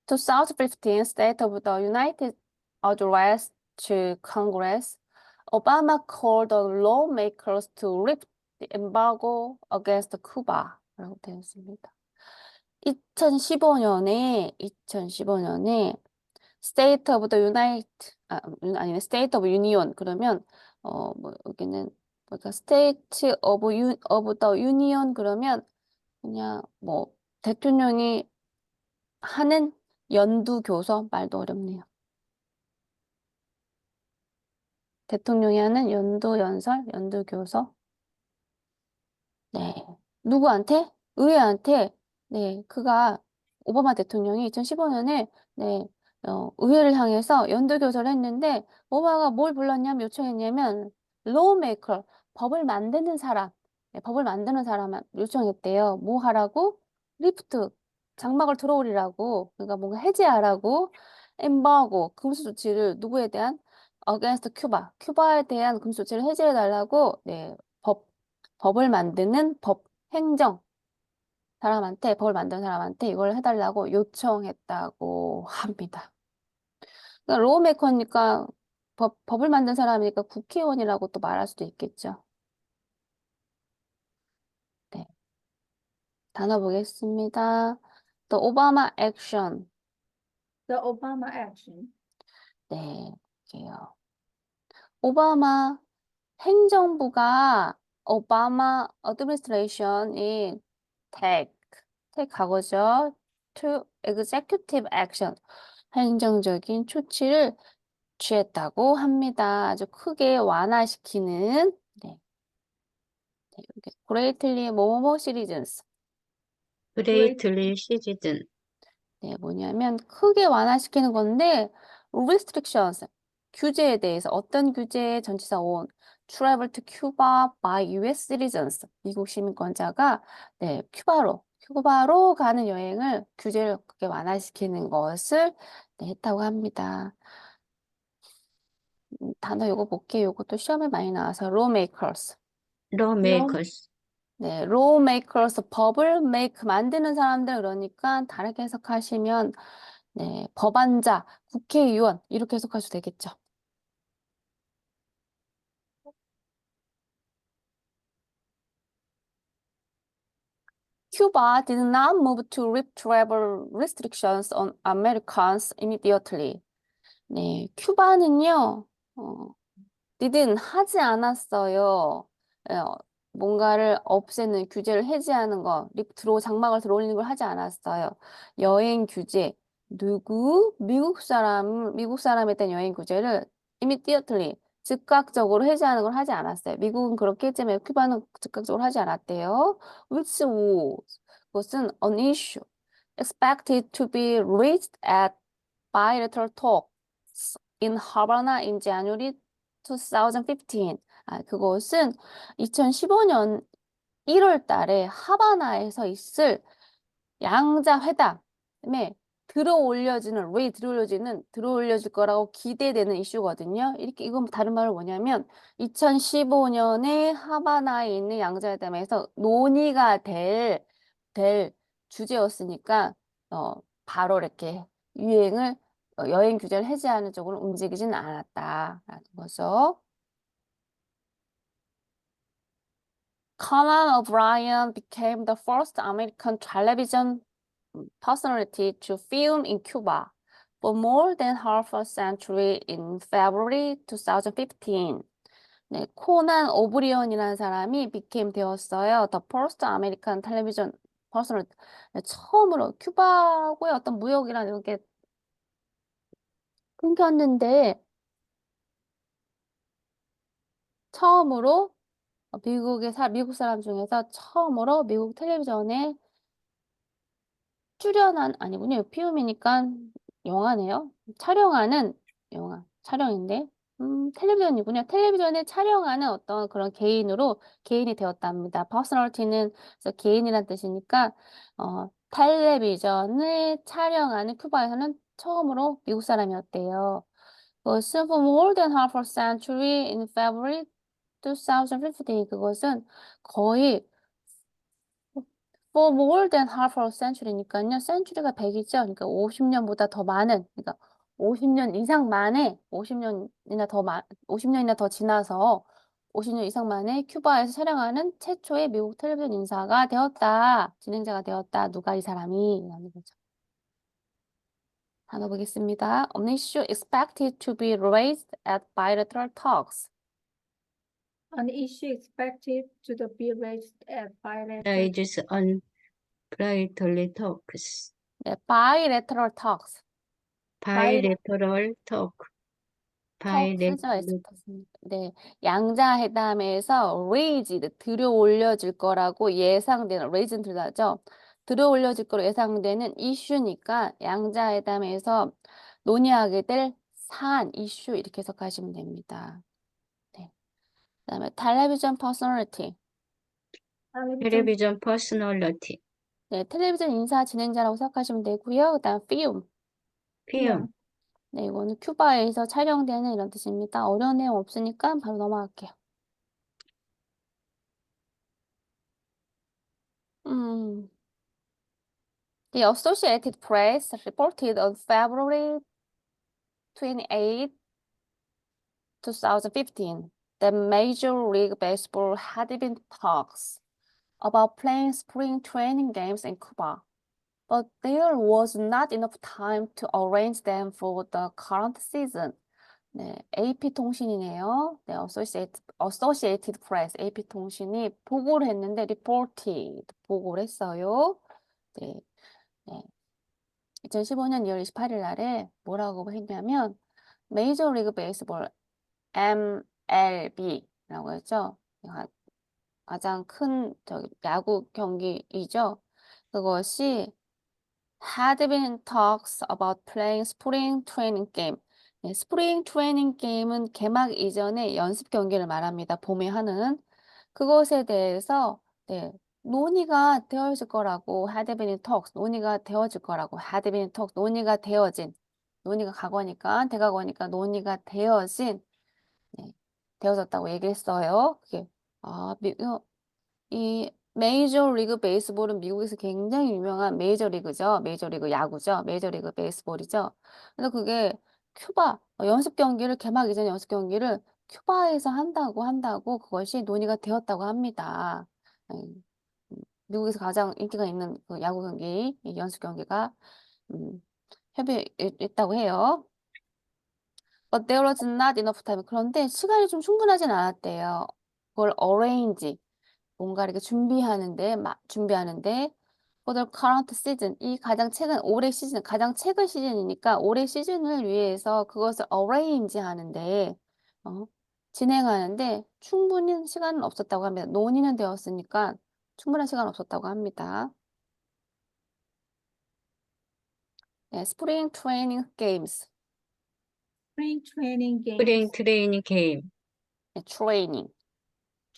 2015 State of the United Address to Congress, Obama called on lawmakers to lift the embargo against Cuba. 라고 되어 있습니다. 2015년에 State of the 아니네 State of Union 그러면 뭐 여기는 뭐가 State of the Union 그러면 그냥 뭐 대통령이 하는 연두교서 말도 어렵네요. 대통령이 하는 연두교서. 네. 누구한테? 의회한테. 네. 오바마 대통령이 2015년에 네. 의회를 향해서 연두교서를 했는데 오바마가 뭘 불렀냐면 요청했냐면 lawmaker, 법을 만드는 사람, 네, 법을 만드는 사람 요청했대요. 뭐 하라고? 리프트, 장막을 들어올리라고, 그러니까 뭔가 해제하라고, embargo, 금수 조치를 누구에 대한? against Cuba, 큐바에 대한 금수 조치를 해제해달라고 네, 법을 만드는 법을 만드는 사람한테 이걸 해달라고 요청했다고 합니다. 그러니까 로우메이커니까 법을 만든 사람이니까 국회의원이라고 또 말할 수도 있겠죠. 네. 단어 보겠습니다. The Obama action. The Obama action. 네, 볼게요. 오바마 행정부가 오바마 administration이 take 과거죠. to executive action. 행정적인 조치를 취했다고 합니다. 아주 크게 완화시키는 네. 이렇게 greatly 뭐뭐 citizens. greatly citizen, 네, 뭐냐면 크게 완화시키는 건데 restrictions 규제에 대해서 어떤 규제 전치사 on travel to Cuba by U.S. citizens 미국 시민권자가 네, 큐바로 가는 여행을 규제를 크게 완화시키는 것을 네, 했다고 합니다. 단어 요거 볼게요. 요것도 시험에 많이 나와서 lawmakers. lawmakers, 네, lawmakers 법을 만드는 사람들 그러니까 다르게 해석하시면 네, 법안자, 국회의원 이렇게 해석하셔도 되겠죠. Cuba did not move to lift travel restrictions on Americans immediately. 네, 큐바는요, didn't 하지 않았어요. 뭔가를 없애는 규제를 해제하는 거, 장막을 들어올리는 걸 하지 않았어요. 여행 규제. 미국 사람에 대한 여행 규제를 immediately, 즉각적으로 해제하는 걸 하지 않았어요. 미국은 그렇게 했지만 큐바는 즉각적으로 하지 않았대요. which was, 그것은 an issue expected to be reached at bilateral talks in Havana in January 2015. 그것은 2015년 1월 달에 하바나에서 있을 양자 회담에 들어올려질 거라고 기대되는 이슈거든요. 이건 다른 말로 뭐냐면 2015년에 하바나에 있는 양자 회담에서 논의가 될 주제였으니까 바로 이렇게 여행 규제를 해제하는 쪽으로 움직이지는 않았다라는 거죠. Conan O'Brien became the first American television personality to film in Cuba for more than half a century in February 2015. 네, 코난 오브리언이라는 사람이 되었어요. The first American television personality. 네, 처음으로 큐바하고의 어떤 무역이라는 게 끊겼는데 처음으로 미국 사람 중에서 처음으로 미국 텔레비전에 아니군요. 피움이니까 영화네요. 촬영인데, 텔레비전이군요. 텔레비전에 촬영하는 어떤 그런 개인이 되었답니다. 퍼스널티는 그래서 개인이란 뜻이니까, 텔레비전을 촬영하는 큐바에서는 처음으로 미국 사람이었대요. 그것은 for more than half a century in February 2015. 그것은 거의 for more than half a century니까요. century가 100이죠. 그러니까 50년보다 더 많은, 그러니까 50년 이상 만에, 50년이나 더 지나서 50년 이상 만에 큐바에서 촬영하는 최초의 미국 텔레비전 진행자가 되었다. 누가 이 사람이? 라는 거죠. 단어 보겠습니다. An issue expected to be raised at bilateral talks. An issue expected to be raised at bilateral. Raised on bilateral talks. 네, bilateral talks. bilateral talk. 턱스가 bilateral 있었습니다. 네, 양자회담에서 들어 올려질 거라고 예상되는 raise는 들다죠. 들어 올려질 거로 예상되는 이슈니까 양자회담에서 논의하게 될 사안, 이슈 이렇게 해석하시면 됩니다. 네. 그다음에 텔레비전 퍼스널리티. television personality. 네, 텔레비전 인사 진행자라고 생각하시면 되고요. 그다음 film. film. 네, 이거는 큐바에서 촬영되는 이런 뜻입니다. 어려운 내용 없으니까 바로 넘어갈게요. The Associated Press reported on February 28, 2015, that Major League Baseball had been talks about playing spring training games in Cuba, but there was not enough time to arrange them for the current season. 네, AP통신이네요. 네, Associated Press, AP통신이 보고를 했는데, 보고를 했어요. 네, 네. 2015년 2월 28일 날에 뭐라고 했냐면, 메이저리그 베이스볼, MLB라고 했죠. 가장 큰 야구 경기이죠. 그것이 had been talks about playing spring training game. 네, 스프링 트레이닝 게임은 개막 이전에 연습 경기를 말합니다. 봄에 하는 그것에 대해서 네, 논의가 되어질 거라고 had been talks, 논의가 되어질 거라고 had been talks, 논의가 대과거니까 논의가 되어진 네, 되어졌다고 얘기했어요. 그게 이 메이저리그 베이스볼은 미국에서 굉장히 유명한 메이저리그죠. 메이저리그 야구죠. 메이저리그 베이스볼이죠. 그래서 그게 연습 경기를 개막 이전 연습 경기를 큐바에서 한다고 그것이 논의가 되었다고 합니다. 미국에서 가장 인기가 있는 그 야구 경기, 이 연습 경기가 협의에 있다고 해요. But there was not enough time. 그런데 시간이 좀 충분하진 않았대요. 그걸 arrange. 뭔가 이렇게 준비하는데 for the current season, 이 가장 최근 올해 시즌, 가장 최근 시즌이니까 올해 시즌을 위해서 그것을 arrange 하는데 진행하는데 충분히 시간은 없었다고 합니다. 논의는 되었으니까 충분한 시간 없었다고 합니다. 네, Spring Training Games, Spring training 스프링 games, 트레이닝 게임. 네, training.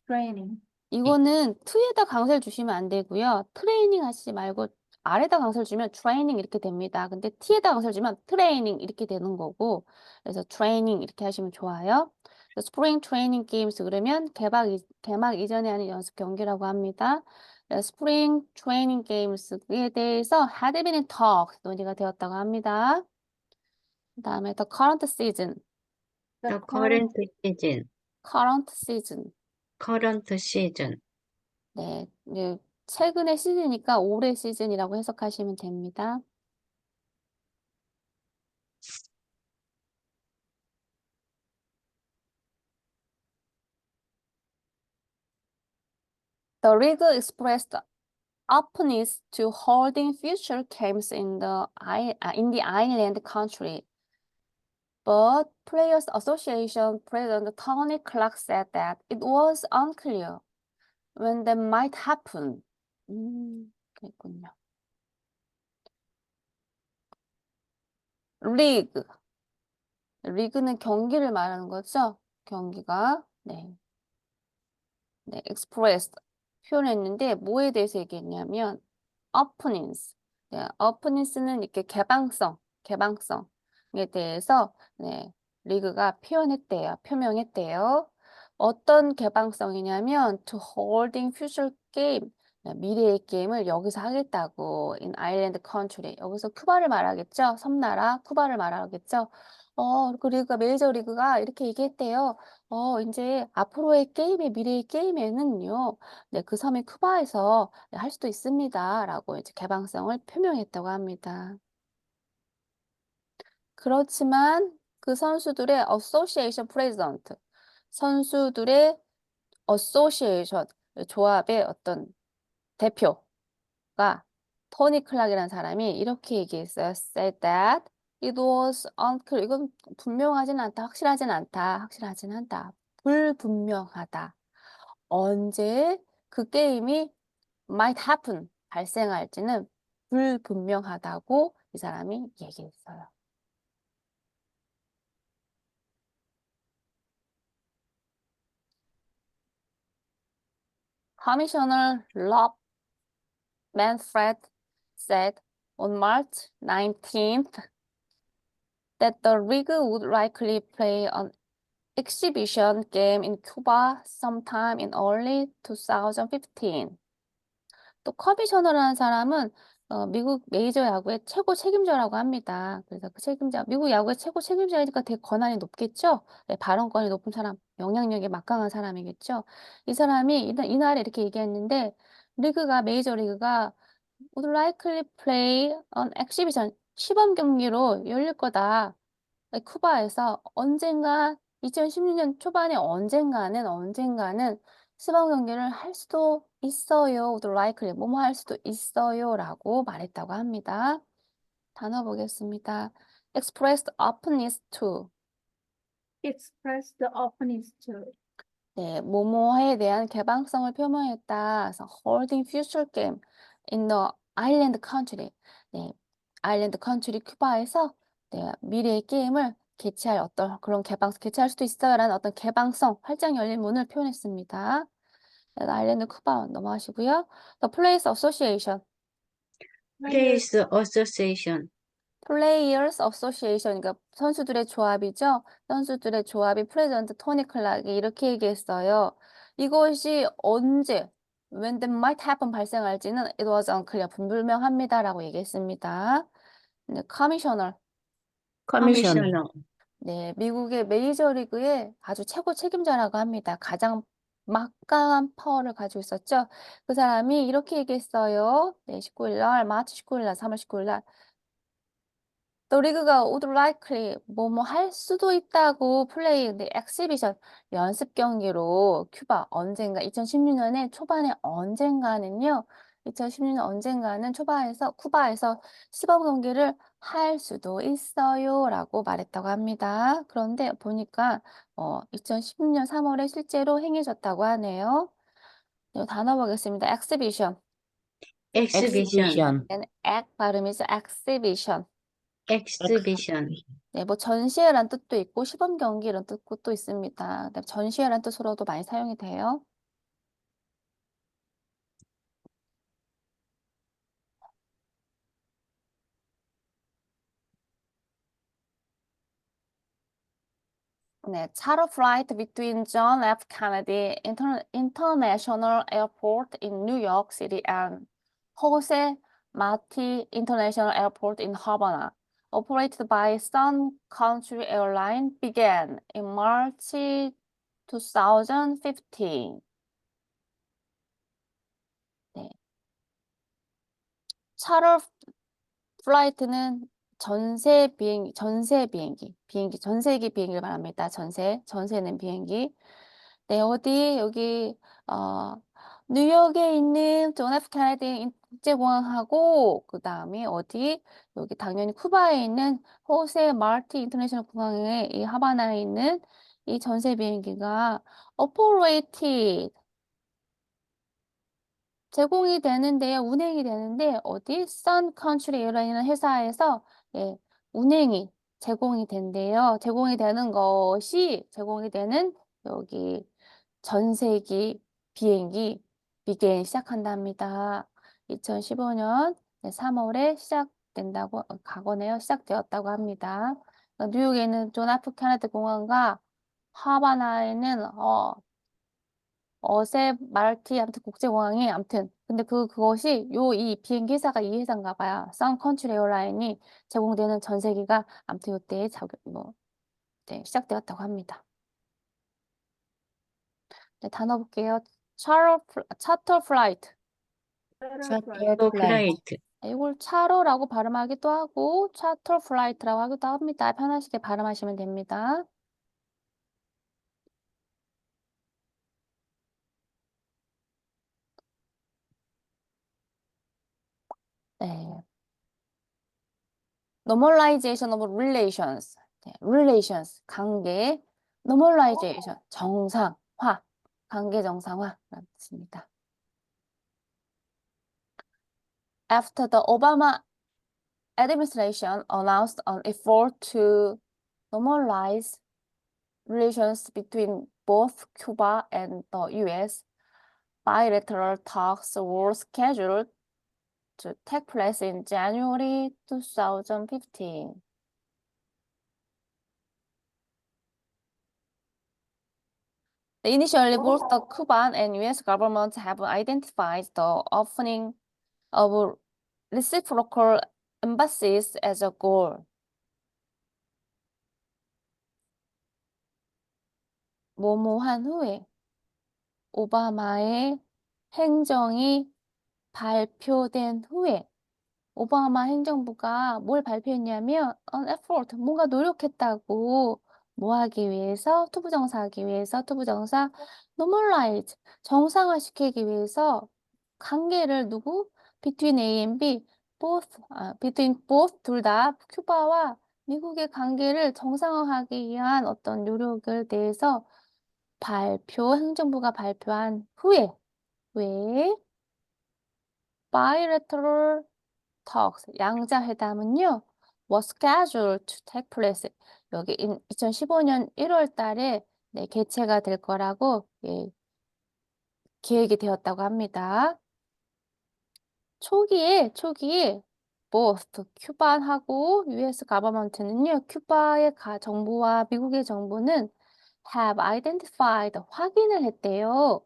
training. 이거는 to에다 강세를 주시면 안 되고요. 트레이닝 하시지 말고 아래다 강세를 주면 training 이렇게 됩니다. 근데 t에다 강세를 주면 training 이렇게 되는 거고, 그래서 training 이렇게 하시면 좋아요. 그래서 Spring Training Games 그러면 개막 이전에 하는 연습 경기라고 합니다. 그래서 Spring Training Games에 대해서 had been in talks 논의가 되었다고 합니다. 그다음에 the current season, The current season. current season. current season. 네, 이제 최근의 시즌이니까 올해 시즌이라고 해석하시면 됩니다. The league expressed openness to holding future games in the island country, but Players Association President Tony Clark said that it was unclear when that might happen. 그랬군요. 리그. 리그는 경기를 말하는 거죠? 경기가. 네. 네, expressed 표현했는데 뭐에 대해서 얘기했냐면 openness. 네, openness는 이렇게 개방성에 대해서 네, 리그가 표현했대요. 표명했대요. 어떤 개방성이냐면 to holding future game. 네, 미래의 게임을 여기서 하겠다고 in island country. 여기서 쿠바를 말하겠죠. 섬나라 쿠바를 말하겠죠. 그 리그가 메이저 리그가 이렇게 얘기했대요. 이제 앞으로의 게임의 미래의 게임에는요, 네, 그 섬이 쿠바에서 네, 할 수도 있습니다라고 이제 개방성을 표명했다고 합니다. 그렇지만 그 선수들의 association president, 선수들의 association 조합의 어떤 대표가 토니 클락이라는 사람이 이렇게 얘기했어요. said that it was unclear. 이건 분명하진 않다, 확실하진 않다. 불분명하다. 언제 그 게임이 might happen, 발생할지는 불분명하다고 이 사람이 얘기했어요. Commissioner Rob Manfred said on March 19th that the league would likely play an exhibition game in Cuba sometime in early 2015. 또 커미셔너라는 사람은 미국 메이저 야구의 최고 책임자라고 합니다. 그래서 그 책임자, 미국 야구의 최고 책임자니까 되게 권한이 높겠죠? 네, 발언권이 높은 사람, 영향력이 막강한 사람이겠죠? 이 사람이 이날에 이렇게 얘기했는데, 메이저 리그가 would likely play an exhibition, 시범 경기로 열릴 거다. 쿠바에서 언젠가 2016년 초반에 언젠가는 시범 경기를 할 수도 있어요. would likely 뭐뭐 할 수도 있어요라고 말했다고 합니다. 단어 보겠습니다. expressed openness to. Express the openness to. 네, 뭐뭐에 대한 개방성을 표명했다. 그래서 holding future game in the island country. 네, 아일랜드 컨트리 큐바에서 네, 미래의 게임을 개최할 개최할 수도 있어요라는 어떤 개방성, 활짝 열린 문을 표현했습니다. 네, 아일랜드 큐바 넘어가시고요. The Players Association. Players Association. Players Association, 그러니까 선수들의 조합이죠. 선수들의 조합이 프레지던트 토니 클락이 이렇게 얘기했어요. 이것이 언제, when that might happen 발생할지는 it was unclear, 불분명합니다라고 얘기했습니다. 네, 커미셔너. Commissioner. 네, 미국의 메이저리그의 아주 최고 책임자라고 합니다. 가장 막강한 파워를 가지고 있었죠. 그 사람이 이렇게 얘기했어요. 네, 19일 날, 마치 19일 날, 3월 19일 날. The 리그가 would likely 뭐뭐 할 수도 있다고 플레이 근데 엑시비션 연습 경기로 큐바 언젠가 2016년에 초반에 언젠가는요. 2016년 언젠가는 초반에서 쿠바에서 시범 경기를 할 수도 있어요라고 말했다고 합니다. 그런데 보니까 2016년 3월에 실제로 행해졌다고 하네요. 이 단어 보겠습니다. exhibition. exhibition, 액 발음이죠. exhibition. exhibition, 네, 뭐 전시회란 뜻도 있고 시범 경기란 뜻도 있습니다. 그다음에 전시회란 뜻으로도 많이 사용이 돼요. 네, charter flight between John F. Kennedy International Airport in New York City and Jose Marti International Airport in Havana, operated by Sun Country Airline, began in March 2015. 네. charter 플라이트는 전세 비행기, 전세기 비행기를 말합니다. 전세는 비행기. 네, 어디, 여기, 뉴욕에 있는 존 F 케네디 국제공항하고, 그 다음에 어디, 여기 당연히 쿠바에 있는 호세 마르티 인터내셔널 공항에 이 하바나에 있는 이 전세 비행기가 operated, 제공이 되는데요. 운행이 되는데 어디 Sun Country Airline이라는 회사에서 예, 운행이 제공이 된대요. 제공이 되는 여기 전세기 비행기 비행 시작한답니다. 2015년 3월에 시작되었다고 합니다. 뉴욕에 있는 존 F 케네디 공항과 하바나에는 어세 마르티 아무튼 국제공항이 아무튼 근데 그것이 이 비행기 회사가 이 회사인가 봐요. 선컨트리 에어라인이 제공되는 전세기가 아무튼 이때에 네, 시작되었다고 합니다. 네, 단어 볼게요. 차터 플라이트. charter flight, 이걸 차로라고 발음하기도 하고 차터 플라이트라고 하기도 합니다. 편하시게 발음하시면 됩니다. 네. normalization of relations. 네, relations, 관계. normalization, 정상화. 관계 정상화라는 뜻입니다. After the Obama administration announced an effort to normalize relations between both Cuba and the US, bilateral talks were scheduled to take place in January 2015. Initially, both the Cuban and US governments have identified the opening of reciprocal embassies as a goal. 뭐뭐한 후에 오바마의 행정이 발표된 후에 오바마 행정부가 뭘 발표했냐면 an effort, 뭔가 노력했다고 뭐 하기 위해서 투부정사 normalize, 정상화시키기 위해서 관계를 between A and B, between both 둘 다 큐바와 미국의 관계를 정상화하기 위한 어떤 노력을 대해서 행정부가 발표한 후에 bilateral talks, 양자회담은요, was scheduled to take place. 여기 2015년 1월 달에 네, 개최가 될 거라고 예, 계획이 되었다고 합니다. 초기에 both 큐반하고 US 가버먼트는요, 큐바의 정부와 미국의 정부는 have identified, 확인을 했대요.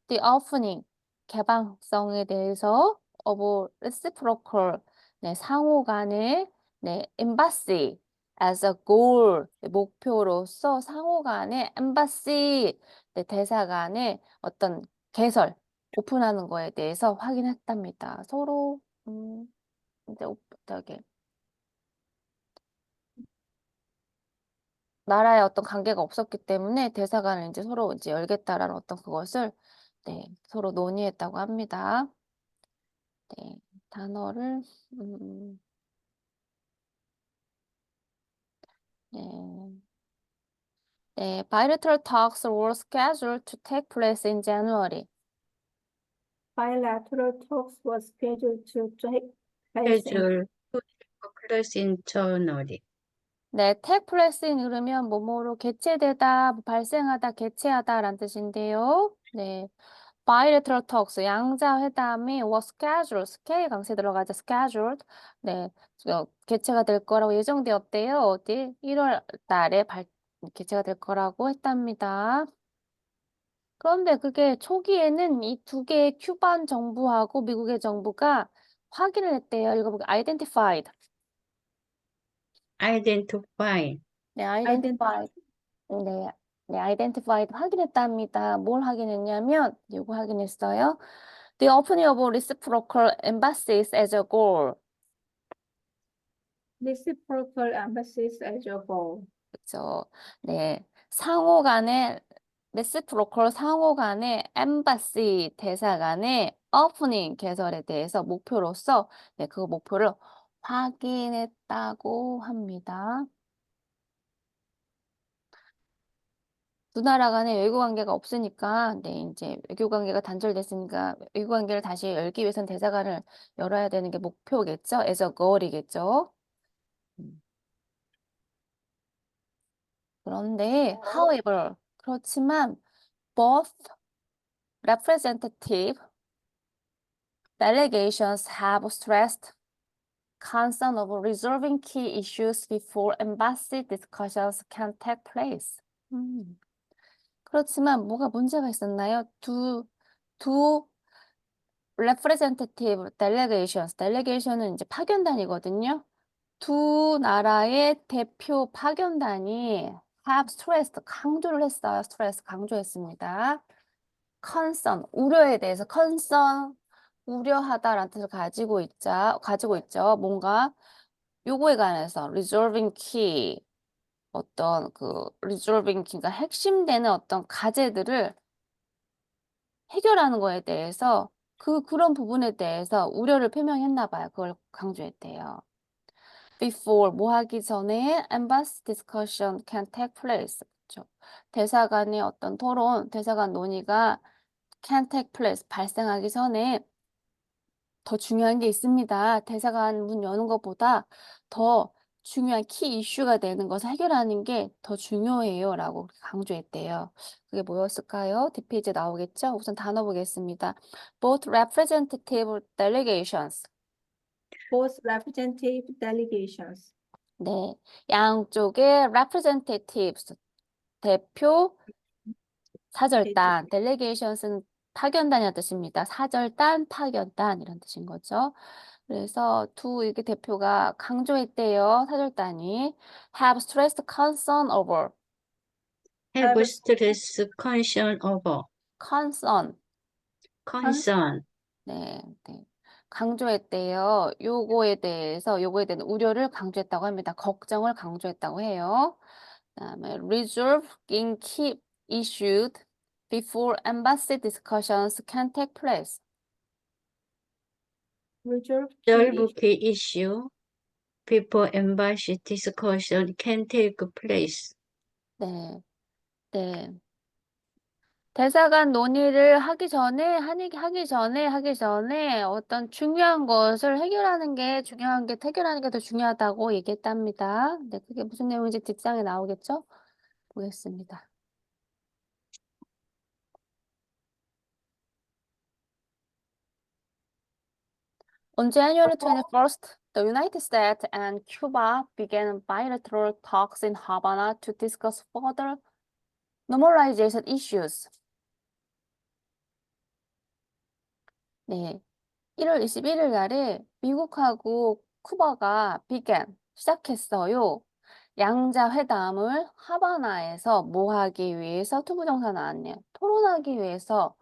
the opening, 개방성에 대해서 of reciprocal, 네, 상호 간의 네, embassy as a goal, 네, 목표로서 상호 간의 embassy, 네, 대사 간의 어떤 개설, 오픈하는 거에 대해서 확인했답니다. 서로 이제 저기 나라의 어떤 관계가 없었기 때문에 대사관을 이제 서로 이제 열겠다라는 어떤 그것을 네, 서로 논의했다고 합니다. 네, 단어를 네. 네, bilateral talks were scheduled to take place in January. Bilateral talks were scheduled to take place in schedule to take place in January. 네, take place in 이러면 뭐뭐로 개최되다, 뭐 발생하다, 개최하다라는 뜻인데요. 네, bilateral talks 양자 회담이 was scheduled, K 강세 들어가죠. scheduled. 네, 개최가 될 거라고 예정되었대요. 어디 1월 달에 개최가 될 거라고 했답니다. 그런데 그게 초기에는 이 두 개의 큐반 정부하고 미국의 정부가 확인을 했대요. 읽어보기 identified. identify, 네, identified. 네, 네, identified 확인했답니다. 뭘 확인했냐면 이거 확인했어요. The opening of reciprocal embassies as a goal. reciprocal embassies as a goal. 그렇죠. 네, 상호 간의 reciprocal 상호 간의 embassy 대사 간의 opening 개설에 대해서 목표로서 네, 그 목표를 확인했다고 합니다. 두 나라 간에 외교 관계가 없으니까, 네, 이제 외교 관계가 단절됐으니까 외교 관계를 다시 열기 위해서는 대사관을 열어야 되는 게 목표겠죠? as a goal이겠죠? 그런데, however, 그렇지만, both representative delegations have stressed concern of resolving key issues before embassy discussions can take place. 그렇지만 뭐가 문제가 있었나요? 두 representative delegation은 이제 파견단이거든요. 두 나라의 대표 파견단이 have stressed 강조를 했어요. stress 강조했습니다. concern 우려에 대해서 concern 우려하다라는 뜻을 가지고 있죠. 뭔가 요거에 관해서 resolving key 어떤 그 resolving key가 핵심되는 어떤 과제들을 해결하는 거에 대해서 그런 부분에 대해서 우려를 표명했나 봐요. 그걸 강조했대요. Before 뭐 하기 전에 embassy discussion can take place. 그렇죠. 대사관의 어떤 토론, 대사관 논의가 can take place 발생하기 전에 더 중요한 게 있습니다. 대사관 문 여는 것보다 더 중요한 키 이슈가 되는 것을 해결하는 게 더 중요해요. 라고 강조했대요. 그게 뭐였을까요? 뒷페이지에 나오겠죠? 우선 단어 보겠습니다. Both representative delegations. Both representative delegations. 네, 양쪽의 representatives, 대표 사절단, delegations는 파견단이라는 뜻입니다. 사절단, 파견단 이런 뜻인 거죠. 그래서 두 이렇게 대표가 강조했대요. 사절단이 have stressed concern over have stress, concern over, concern concern, 네, 네. 강조했대요. 요거에 대한 우려를 강조했다고 합니다. 걱정을 강조했다고 해요. 그다음에 resolving key issues before embassy discussions can take place. Resolve resolve key issue before embassy discussion can take place. 네, 네. 대사관 논의를 하기 전에 어떤 중요한 것을 해결하는 게 더 중요하다고 얘기했답니다. 네, 그게 무슨 내용인지 뒷장에 나오겠죠? 보겠습니다. On January 21st, the United States and Cuba began bilateral talks in Havana to discuss further normalization issues. 네, 1월 21일 날에 미국하고 쿠바가 시작했어요. 양자 회담을 하바나에서 뭐 하기 위해서 투부정사 나왔네요. 토론하기 위해서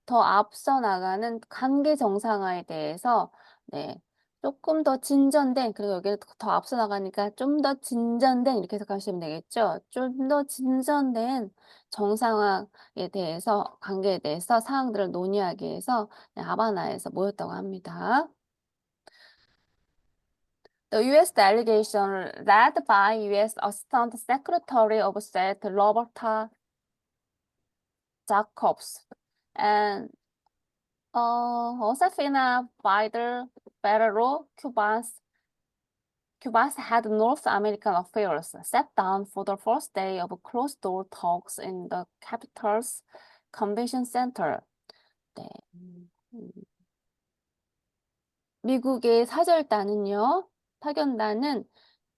더 앞서 나가는 관계 정상화에 대해서 네, 조금 더 진전된, 그리고 여기는 더 앞서 나가니까 좀 더 진전된 이렇게 해석하시면 되겠죠. 좀 더 진전된 정상화에 대해서, 관계에 대해서 사항들을 논의하기 위해서 하바나에서 모였다고 합니다. The U.S. delegation led by U.S. Assistant Secretary of State Roberta Jacobs and Josefina Biden Ferrero, Cuba's head North American affairs, sat down for the first day of closed-door talks in the Capitol's Convention Center. 네. 미국의 사절단은요, 파견단은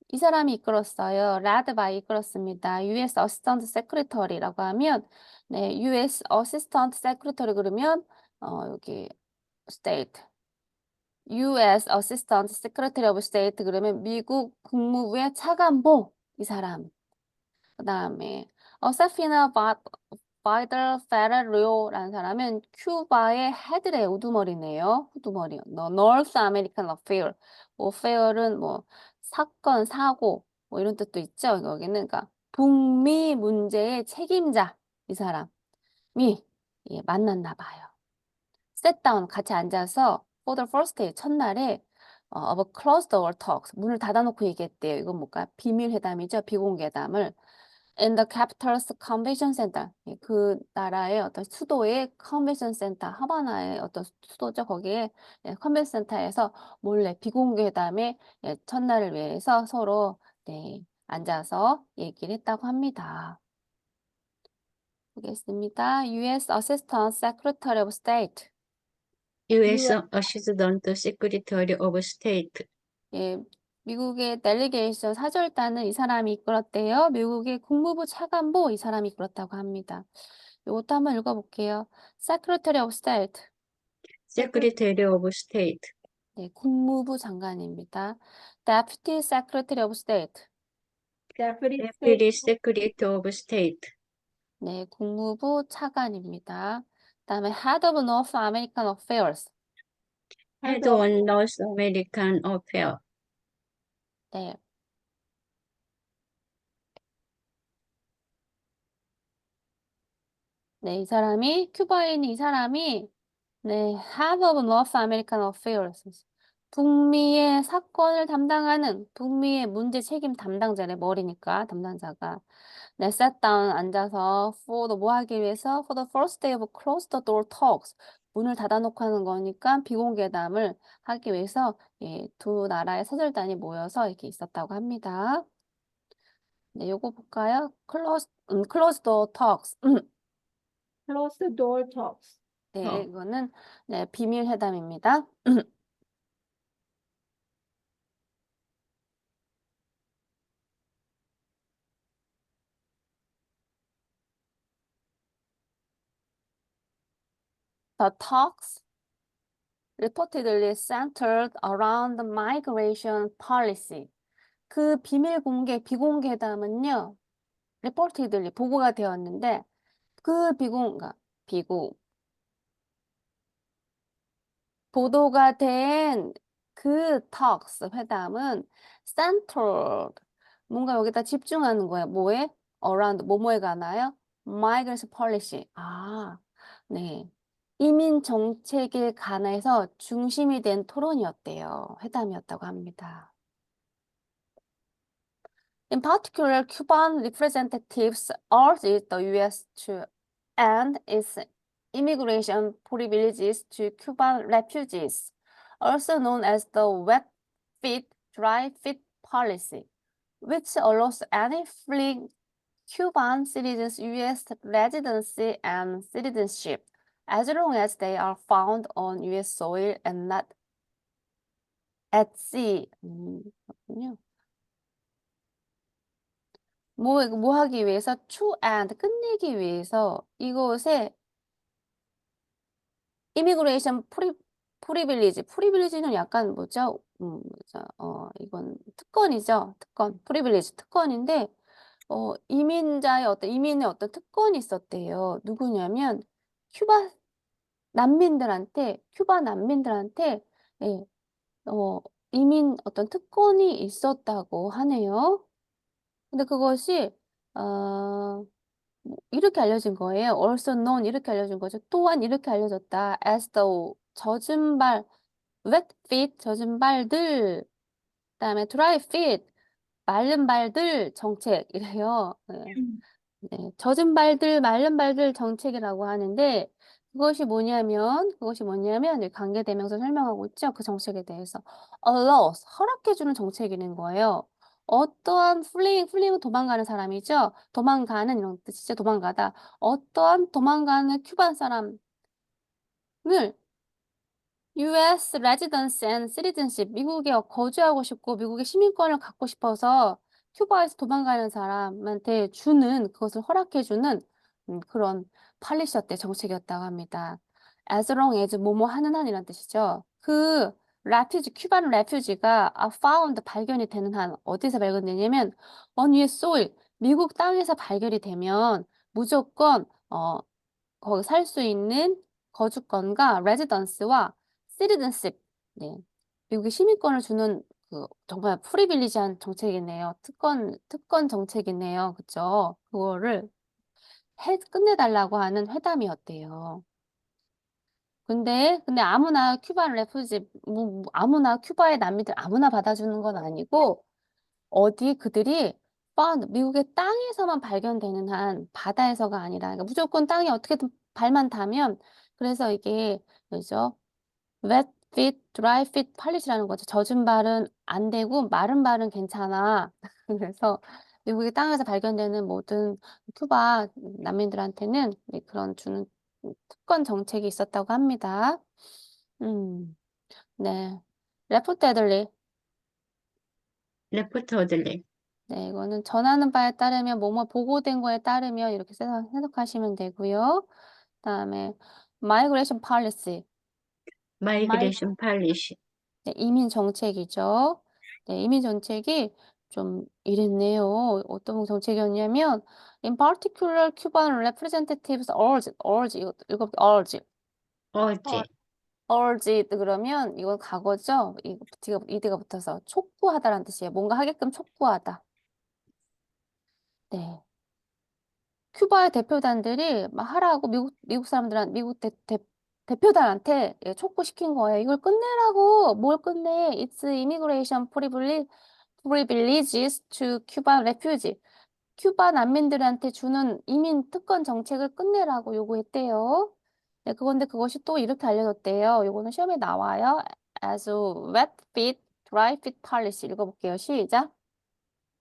이 사람이 이끌었어요. led by 이끌었습니다. U.S. Assistant Secretary라고 하면, 네, U.S. Assistant Secretary 그러면, 여기, State. U.S. Assistant Secretary of State 그러면 미국 국무부의 차관보 이 사람. 그 다음에 세피나 바이들 페레로라는 사람은 큐바의 헤드의 우두머리네요. 우두머리. North American Affair. Affair은 뭐 사건, 사고 뭐 이런 뜻도 있죠. 여기는 그러니까 북미 문제의 책임자 이 사람이 예, 만났나 봐요. sit down 같이 앉아서 for the first day 첫날에 of closed door talks 문을 닫아놓고 얘기했대요. 이건 뭘까? 비밀 회담이죠. 비공개 회담을 in the capital's convention center 예, 그 나라의 어떤 수도의 컨벤션 센터 하바나의 어떤 수도죠. 거기에 예, 컨벤션 센터에서 몰래 비공개 회담의 예, 첫날을 위해서 서로 네, 앉아서 얘기를 했다고 합니다. 보겠습니다. U.S. Assistant Secretary of State U.S. Assistant Secretary of State. 예, 미국의 델리게이션 사절단은 이 사람이 이끌었대요. 미국의 국무부 차관보 이 사람이 이끌었다고 합니다. 이것도 한번 읽어볼게요. Secretary of State, Secretary of State. 네, 국무부 장관입니다. Deputy Secretary of State, Deputy Deputy State Secretary of State. 네, 국무부 차관입니다. 그다음에 Head of North American Affairs, Head on North American Affairs. 네, 네, 이 사람이 큐바에 있는 이 사람이 네, Head of North American Affairs. 북미의 사건을 담당하는 북미의 문제 책임 담당자의 머리니까 담당자가 네, sat down 앉아서 for the 뭐 하기 위해서 for the first day of closed door talks 문을 닫아놓고 하는 거니까 비공개담을 하기 위해서 예, 두 나라의 사절단이 모여서 이렇게 있었다고 합니다. 네, 요거 볼까요? closed door talks. closed door talks. 네, 이거는 네, 비밀 회담입니다. The talks reportedly centered around the migration policy. 그 비밀 공개, 비공개담은요, reportedly 보고가 되었는데, 그 보도가 된 그 talks, 회담은 centered, 뭔가 여기다 집중하는 거예요. 뭐에? around, 뭐뭐에 관하여? migration policy. 아, 네. 이민 정책에 관해서 중심이 된 토론이었대요. 회담이었다고 합니다. In particular, Cuban representatives urged the U.S. to end its immigration privileges to Cuban refugees, also known as the wet feet, dry feet policy, which allows any fleeing Cuban citizens U.S. residency and citizenship, as long as they are found on U.S. soil and not at sea. 그렇군요. 뭐 하기 위해서 to end 끝내기 위해서 이곳에 immigration privilege는 약간 뭐죠? 이건 특권이죠. 특권, privilege 특권인데 이민자의 이민의 어떤 특권이 있었대요. 누구냐면 큐바 난민들한테 예, 이민 어떤 특권이 있었다고 하네요. 근데 그것이 이렇게 알려진 거예요. also known 이렇게 알려진 거죠. 또한 이렇게 알려졌다. as the 젖은 발, wet feet 젖은 발들, 그다음에 dry feet 마른 발들 정책이래요. 네. 네, 젖은 발들, 마른 발들 정책이라고 하는데 그것이 뭐냐면 여기 관계대명사 설명하고 있죠. 그 정책에 대해서 allows 허락해주는 정책이는 거예요. 어떠한 플링은 도망가는 사람이죠. 도망가는 이런 뜻이죠. 도망가다. 어떠한 도망가는 큐바 사람을 US residence and citizenship, 미국에 거주하고 싶고 미국의 시민권을 갖고 싶어서 큐바에서 도망가는 사람한테 주는 그것을 허락해주는 그런 팔리셨대 정책이었다고 합니다. As long as 뭐뭐 하는 한이란 뜻이죠. 그 큐바는 refugee가 found 발견이 되는 한 어디서 발견되냐면 on US soil, 미국 땅에서 발견이 되면 무조건 거기 살 수 있는 거주권과 레지던스와 citizenship, 네, 미국의 시민권을 주는 그 정말 프리빌리지한 정책이네요. 특권 정책이네요. 그쵸? 그거를 끝내달라고 하는 회담이었대요. 근데 아무나 큐바 레fu지, 아무나 큐바의 난민들 아무나 받아주는 건 아니고 어디 그들이 미국의 땅에서만 발견되는 한 바다에서가 아니라 그러니까 무조건 땅에 어떻게든 발만 닿으면 그래서 이게 뭐죠? wet feet, dry feet 팔릿이라는 거죠. 젖은 발은 안 되고 마른 발은 괜찮아. 그래서 미국의 땅에서 발견되는 모든 큐바 난민들한테는 그런 주는 특권 정책이 있었다고 합니다. 네. 레포트 애들리. 레포터들리. 네, 이거는 전하는 바에 따르면 뭐뭐 보고된 거에 따르면 이렇게 해석하시면 되고요. 그다음에 migration policy, 마이그레이션 팔리시. 네, 이민 정책이죠. 네, 이민 정책이 좀 이랬네요. 어떤 정책이었냐면 in particular Cuban representatives urge 이거 urge 어지. urge 그러면 이건 과거죠. 이드가 붙어서 촉구하다라는 뜻이에요. 뭔가 하게끔 촉구하다. 네. 큐바의 대표단들이 막 하라고 미국 대표단한테 촉구시킨 거예요. 이걸 끝내라고. 뭘 끝내? It's immigration privileges to Cuban refugee. 큐바 난민들한테 주는 이민 특권 정책을 끝내라고 요구했대요. 네, 그건데 그것이 또 이렇게 알려졌대요. 요거는 시험에 나와요. As wet feet, dry feet policy. 읽어볼게요. 시작.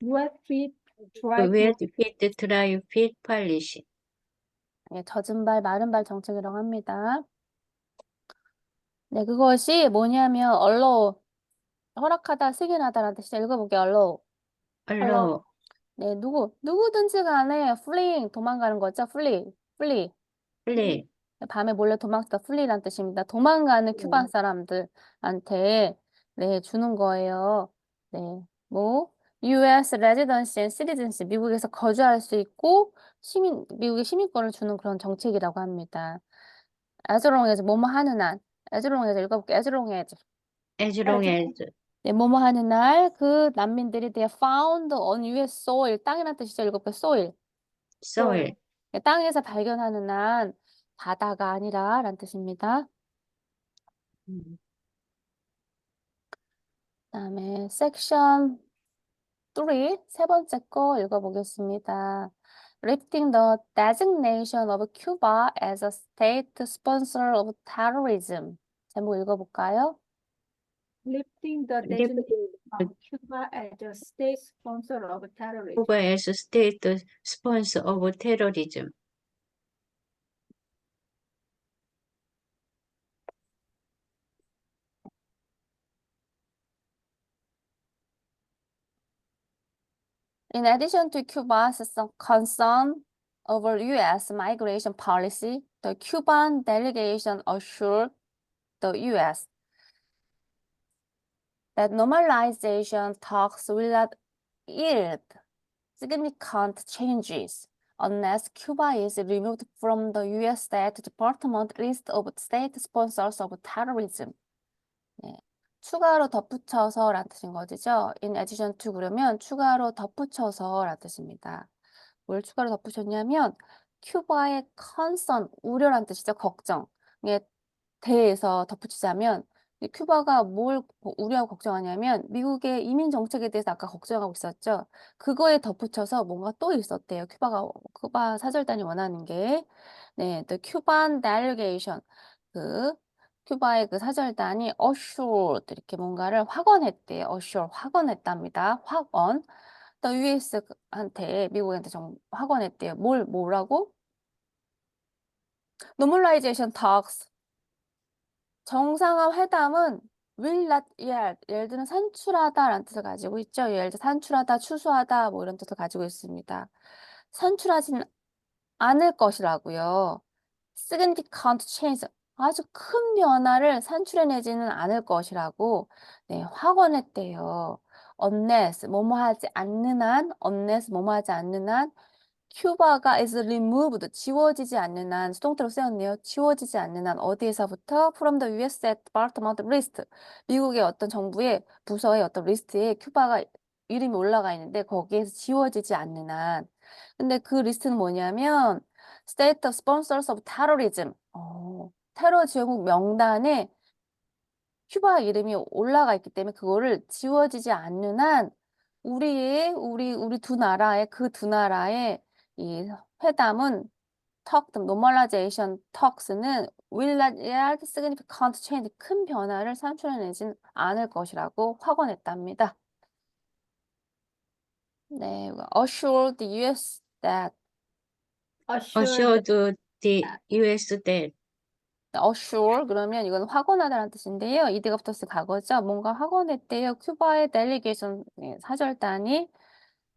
wet feet, dry 웨드 feet. 피트 드라이 피트 팔리시. 네, 젖은 발, 마른 발 정책이라고 합니다. 네, 그것이 뭐냐면 허락하다, 승인하다라는 뜻이죠. 읽어볼게요. allow. 얼로 네, 누구든지 간에 도망가는 거죠. flee. 플리. 밤에 몰래 도망치다 flee란 뜻입니다. 도망가는 큐바 사람들한테 네, 주는 거예요. 네, 뭐 US residency and citizenship, 미국에서 거주할 수 있고 미국의 시민권을 주는 그런 정책이라고 합니다. as long as 뭐뭐 하는 한, as long as 읽어볼게요. as long as. as long as 네, 뭐뭐 하는 날 그 난민들이 they are found on US soil, 땅이라는 뜻이죠. 읽어볼게요. soil. soil. 네, 땅에서 발견하는 한 바다가 아니라 라는 뜻입니다. 그다음에 섹션 3, 세 번째 거 읽어보겠습니다. Lifting the designation of Cuba as a state sponsor of terrorism. 제목 읽어볼까요? Lifting the designation of Cuba as a state sponsor of terrorism. Cuba as state sponsor of terrorism. In addition to Cuba's concern over U.S. migration policy, the Cuban delegation assured the U.S. that normalization talks will not yield significant changes unless Cuba is removed from the U.S. State Department list of state sponsors of terrorism. 네. 추가로 덧붙여서라는 뜻인 거죠. In addition to 그러면 추가로 덧붙여서라는 뜻입니다. 뭘 추가로 덧붙였냐면 큐바의 concern, 우려란 뜻이죠. 걱정에 대해서 덧붙이자면 이 큐바가 뭘 우려하고 걱정하냐면 미국의 이민 정책에 대해서 아까 걱정하고 있었죠. 그거에 덧붙여서 뭔가 또 있었대요. 큐바 사절단이 원하는 게. 네, the Cuban delegation. 그 큐바의 그 사절단이 assured 이렇게 뭔가를 확언했대요. assure 확언했답니다. 확언. 또 US한테 미국한테 확언했대요. 뭐라고? Normalization talks. 정상화 회담은 will not yield. 예를 들면 산출하다라는 뜻을 가지고 있죠. 예를 들어 산출하다, 추수하다 뭐 이런 뜻을 가지고 있습니다. 산출하진 않을 것이라고요. significant change. 아주 큰 변화를 산출해내지는 않을 것이라고 네, 확언했대요. unless 뭐뭐 하지 않는 한, unless 뭐뭐 하지 않는 한 큐바가 is removed, 지워지지 않는 한, 수동태로 쓰였네요. 지워지지 않는 한, 어디에서부터? From the US Department list. 미국의 어떤 정부의 부서의 어떤 리스트에 큐바가 이름이 올라가 있는데 거기에서 지워지지 않는 한. 근데 그 리스트는 뭐냐면 State of Sponsors of Terrorism. 테러 지원국 명단에 큐바 이름이 올라가 있기 때문에 그거를 지워지지 않는 한 우리 그 두 나라의 이 회담은 normalization talks는 will not yield significant change, 큰 변화를 산출해내진 않을 것이라고 확언했답니다. 네, assured the US that assured assured the US that assure 그러면 이건 확언하다라는 뜻인데요. 이드가 붙었을 과거죠. 뭔가 확언했대요. 큐바의 델리게이션 사절단이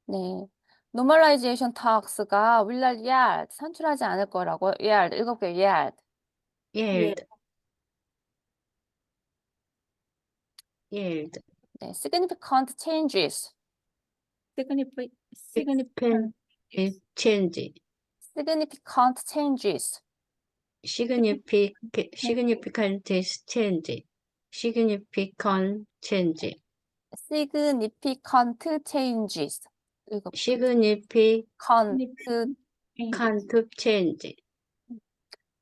네. normalization talks가 will not yield 산출하지 않을 거라고 yield 읽어볼게요. yield. yield, yield, 네. significant changes. significant significant change, significant changes. significant change, significant change, significant changes. 읽어볼게요. significant change,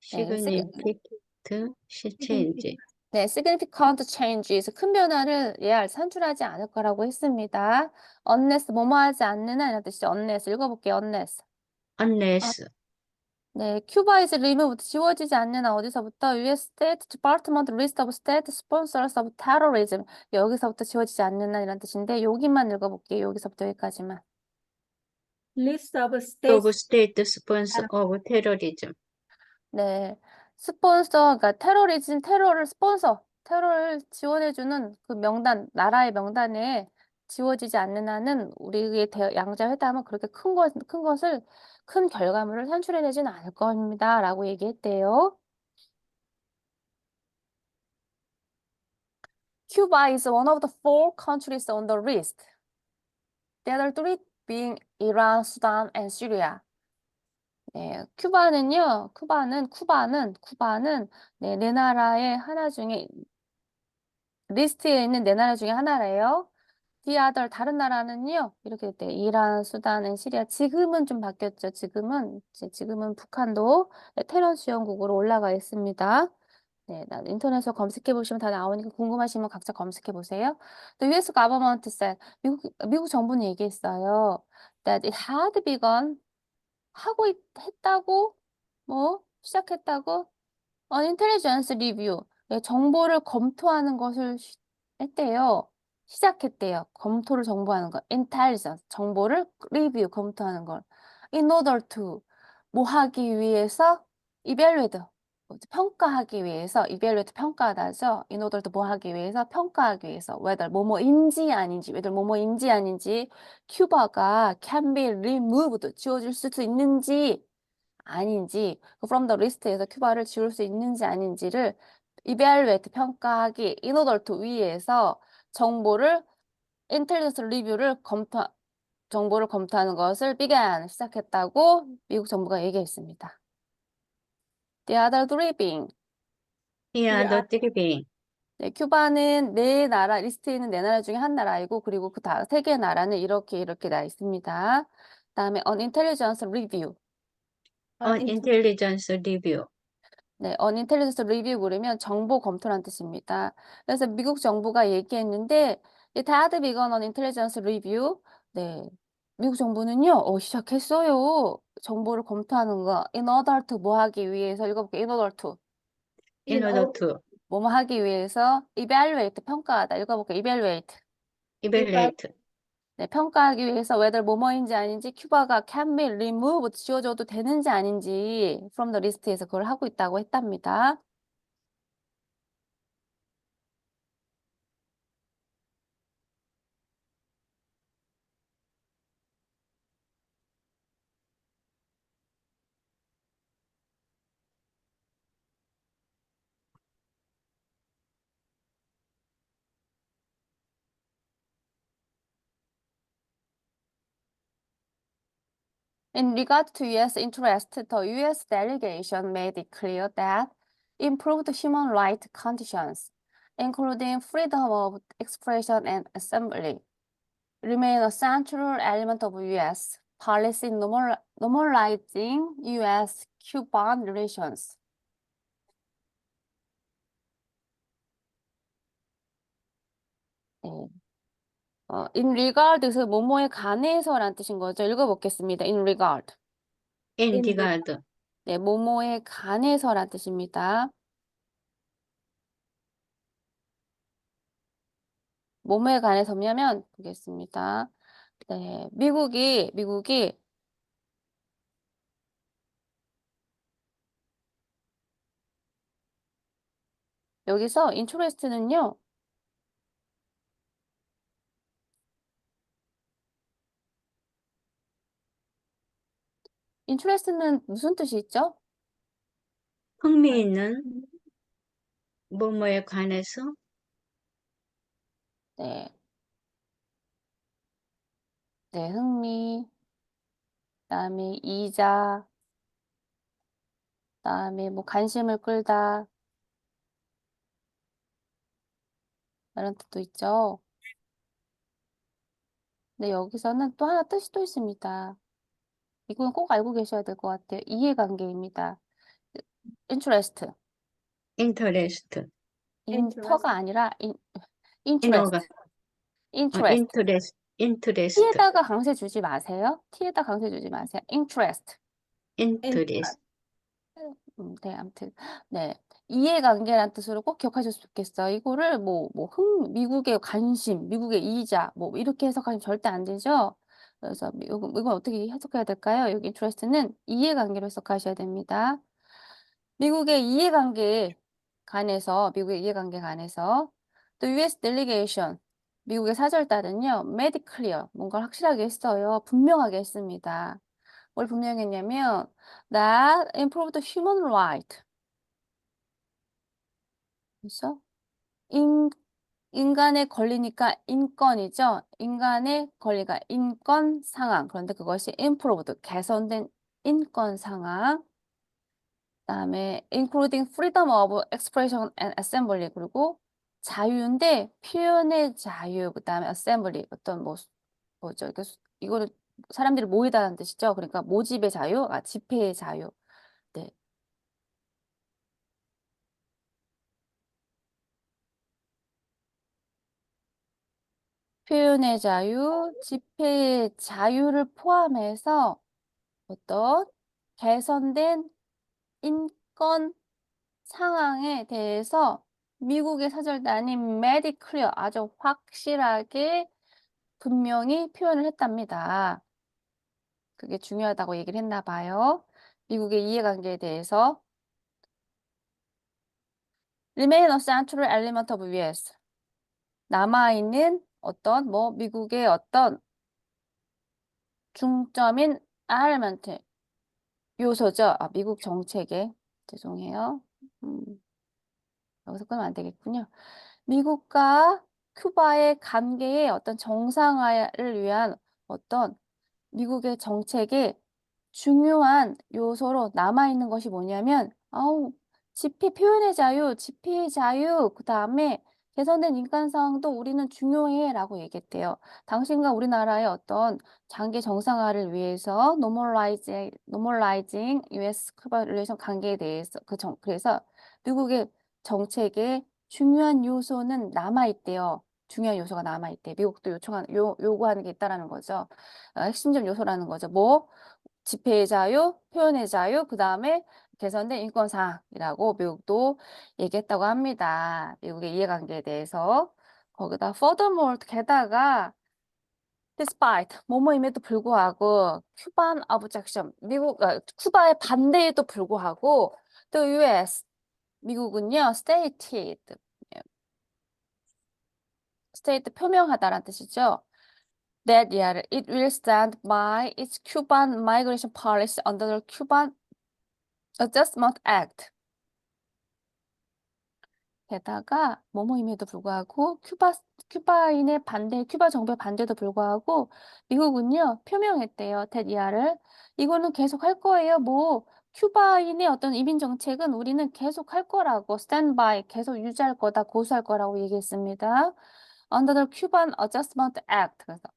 significant change, 네, significant changes, 큰 변화를 산출하지 않을 거라고 했습니다. unless, 뭐뭐 하지 않는 한, 이런 뜻이죠. unless, 읽어볼게요. unless. unless 네, 큐바 is removed, 지워지지 않는 한 어디서부터? US State Department list of state sponsors of terrorism. 여기서부터 지워지지 않는 한 이런 뜻인데 여기만 읽어볼게요. 여기서부터 여기까지만. list of of states state sponsor of terrorism, 네, 그러니까 테러를 지원해주는 그 명단, 나라의 명단에 지워지지 않는 한은 우리의 양자 회담은 그렇게 큰 결과물을 산출해내지는 않을 겁니다. 라고 얘기했대요. Cuba is one of the 4 countries on the list. The other 3 being Iran, Sudan, and Syria. 네, 쿠바는 네, 리스트에 있는 네 나라 중에 하나래요. The other, 다른 나라는요, 이렇게 됐대요. 이란, 수단, 시리아. 지금은 좀 바뀌었죠. 지금은 북한도 테러 지원국으로 올라가 있습니다. 네, 인터넷에서 검색해 보시면 다 나오니까 궁금하시면 각자 검색해 보세요. The US government said, 미국 정부는 얘기했어요. That it had begun, 했다고, 시작했다고, intelligence review, 네, 정보를 검토하는 것을 했대요. 시작했대요. 정보하는 거. intelligence, 정보를 review, 검토하는 걸. in order to, 뭐 하기 위해서, evaluate, 평가하기 위해서, evaluate 평가하다죠. in order to 뭐 하기 위해서, 평가하기 위해서, whether 뭐뭐인지 아닌지, 큐바가 can be removed, 지워질 수 있는지, 아닌지, from the list에서 큐바를 지울 수 있는지 아닌지를 evaluate, 평가하기, in order to 위에서 intelligence review를 정보를 검토하는 것을 시작했다고 미국 정부가 얘기했습니다. The other three being, the other three being 네, 큐바는 네 나라, 리스트에 있는 네 나라 중에 한 나라이고, 그리고 그 다음 세 개 나라는 이렇게 나 있습니다. 그다음에 unintelligence review. intelligence review. 네, unintelligence review 그러면 정보 검토란 뜻입니다. 그래서 미국 정부가 얘기했는데, it had begun an intelligence review. 네, 미국 정부는요, 시작했어요. 정보를 검토하는 거. in order to 뭐 하기 위해서, 읽어볼게요. in order to. In order to 뭐뭐 하기 위해서, evaluate, 평가하다. 읽어볼게요. evaluate. evaluate. 네, 평가하기 위해서 whether 뭐뭐인지 아닌지 큐바가 can be removed, 지워져도 되는지 아닌지 from the list에서 그걸 하고 있다고 했답니다. In regard to U.S. interest, the U.S. delegation made it clear that improved human rights conditions, including freedom of expression and assembly, remain a central element of U.S. policy normalizing U.S.-Cuban relations. 네. in regard에서 뭐뭐에 관해서란 뜻인 거죠. 읽어보겠습니다. in regard. In regard. 네, 뭐뭐에 관해서란 뜻입니다. 뭐뭐에 관해서냐면 보겠습니다. 네, 미국이 여기서 interest는요. interest는 무슨 뜻이 있죠? 흥미 있는 뭐뭐에 관해서 네. 네, 흥미, 그다음에 이자, 그다음에 뭐 관심을 끌다 이런 뜻도 있죠. 근데 여기서는 또 하나 뜻이 또 있습니다. 이건 꼭 알고 계셔야 될 것 같아요. 이해관계입니다. interest, interest. 인터가 아니라 인어가 interest. interest. T에다가 강세 주지 마세요. T에다 강세 주지 마세요. interest. interest. 네, 아무튼 네, 이해관계란 뜻으로 꼭 기억하셨으면 좋겠어요. 이거를 미국의 관심, 미국의 이자 뭐 이렇게 해석하시면 절대 안 되죠. 그래서 이건 어떻게 해석해야 될까요? 여기 interest는 이해관계로 해석하셔야 됩니다. 미국의 이해관계에 또 U.S. delegation, 미국의 사절단은요, made clear, 뭔가를 확실하게 했어요. 분명하게 했습니다. 뭘 분명했냐면, that improved human right. 그래서 인간의 권리니까 인권이죠. 인간의 권리가 인권 상황. 그런데 그것이 improved, 개선된 인권 상황. 그다음에 including freedom of expression and assembly 그리고 자유인데 표현의 자유 그다음에 assembly 어떤 뭐죠 이거는 사람들이 모이다는 뜻이죠. 그러니까 모집의 자유, 집회의 자유. 네. 표현의 자유, 집회의 자유를 포함해서 어떤 개선된 인권 상황에 대해서 미국의 사절단이 made clear, 아주 확실하게 분명히 표현을 했답니다. 그게 중요하다고 얘기를 했나 봐요. 미국의 이해관계에 대해서. Remain a central element of US. 남아있는 미국의 어떤 중점인 element, 요소죠. 미국 정책에. 죄송해요. 여기서 끊으면 안 되겠군요. 미국과 큐바의 관계의 어떤 정상화를 위한 어떤 미국의 정책의 중요한 요소로 남아있는 것이 뭐냐면, 집회 표현의 자유, 집회의 자유, 그 다음에 개선된 인권 사항도 우리는 중요해라고 얘기했대요. 당신과 우리나라의 어떤 장기 정상화를 위해서 normalizing US-쿠바 릴레이션 관계에 대해서 그래서 미국의 정책에 중요한 요소는 남아있대요. 중요한 요소가 남아있대. 미국도 요구하는 게 있다라는 거죠. 핵심적 요소라는 거죠. 뭐? 집회의 자유, 표현의 자유, 그 다음에 개선된 인권 사항이라고 미국도 얘기했다고 합니다. 미국의 이해관계에 대해서. 거기다 furthermore, 게다가 despite, 뭐뭐임에도 불구하고 cuban objection, 쿠바의 반대에도 불구하고 the US, 미국은요, state 표명하다라는 뜻이죠. That year, it will stand by its Cuban migration policy under the Cuban Adjustment Act. 게다가 뭐뭐임에도 불구하고 큐바인의 반대, 큐바 정부의 반대도 불구하고 미국은요 표명했대요. 테디아를 이거는 계속 할 거예요. 뭐 큐바인의 어떤 이민 정책은 우리는 계속 할 거라고 스탠바이 계속 유지할 거다 고수할 거라고 얘기했습니다. Under the Cuban Adjustment Act 그래서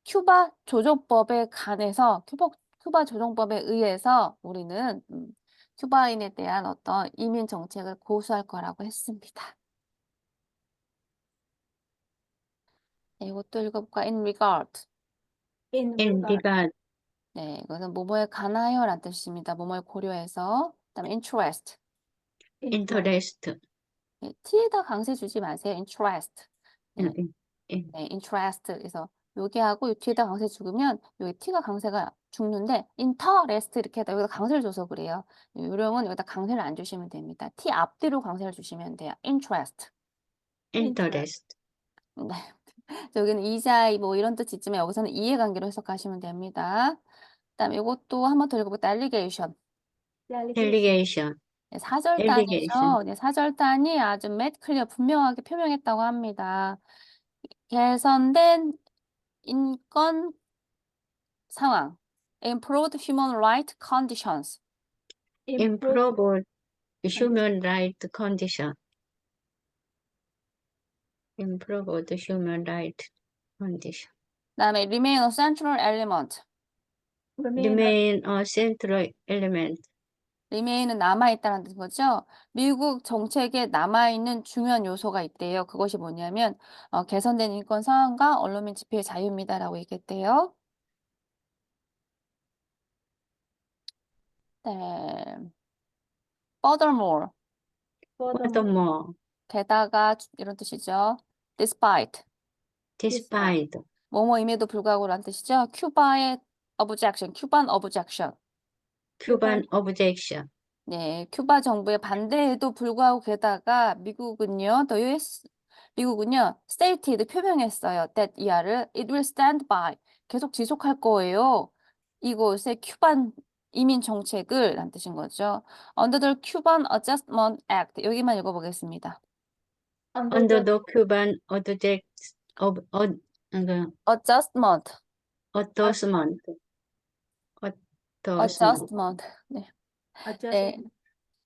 큐바 조정법에 관해서 큐바 조정법에 의해서 우리는 큐바인에 대한 어떤 이민 정책을 고수할 거라고 했습니다. 네, 이것도 읽어볼까? In regard. In In regard. regard, 네, 이것은 뭐뭐에 관하여 라는 뜻입니다. 뭐뭐에 고려해서. 그다음에 interest. interest, 네, t에다 강세 주지 마세요. interest. 네, in, 네, interest. 그래서 여기 하고 이 뒤에다 강세 죽으면 여기 t가 강세가 죽는데 interest 이렇게 해다 여기다 강세를 줘서 그래요. 요령은 여기다 강세를 안 주시면 됩니다. t 앞뒤로 강세를 주시면 돼요. interest. interest, 네. 여기는 이자 뭐 이런 뜻이 있지만 여기서는 이해관계로 해석하시면 됩니다. 그다음에 이것도 한 번 더 읽어볼게요. allegation. delegation, 네, delegation, 사절단이죠. 네, 사절단이 아주 클리어 분명하게 표명했다고 합니다. 개선된 인권 상황, improved human right conditions. improve human right condition, improve the human right condition, 그다음에 remain a central element. remain a central element, remain은 남아있다는 거죠. 미국 정책에 남아있는 중요한 요소가 있대요. 그것이 뭐냐면 개선된 인권 상황과 언론민 집회의 자유입니다라고 얘기했대요. 네. Furthermore, furthermore, 게다가 이런 뜻이죠. Despite, despite, 뭐뭐임에도 불구하고라는 뜻이죠. 큐바의 objection, Cuban objection. Cuban objection, 네, 큐바 정부의 반대에도 불구하고 게다가 미국은요, stated 표명했어요. that 이하를 it will stand by 계속 지속할 거예요. 이곳의 큐반 이민 정책을 라는 뜻인 거죠. Under the Cuban Adjustment Act 여기만 읽어보겠습니다. under the Cuban Adjustment, adjustment, adjustment. 네, Adjustment.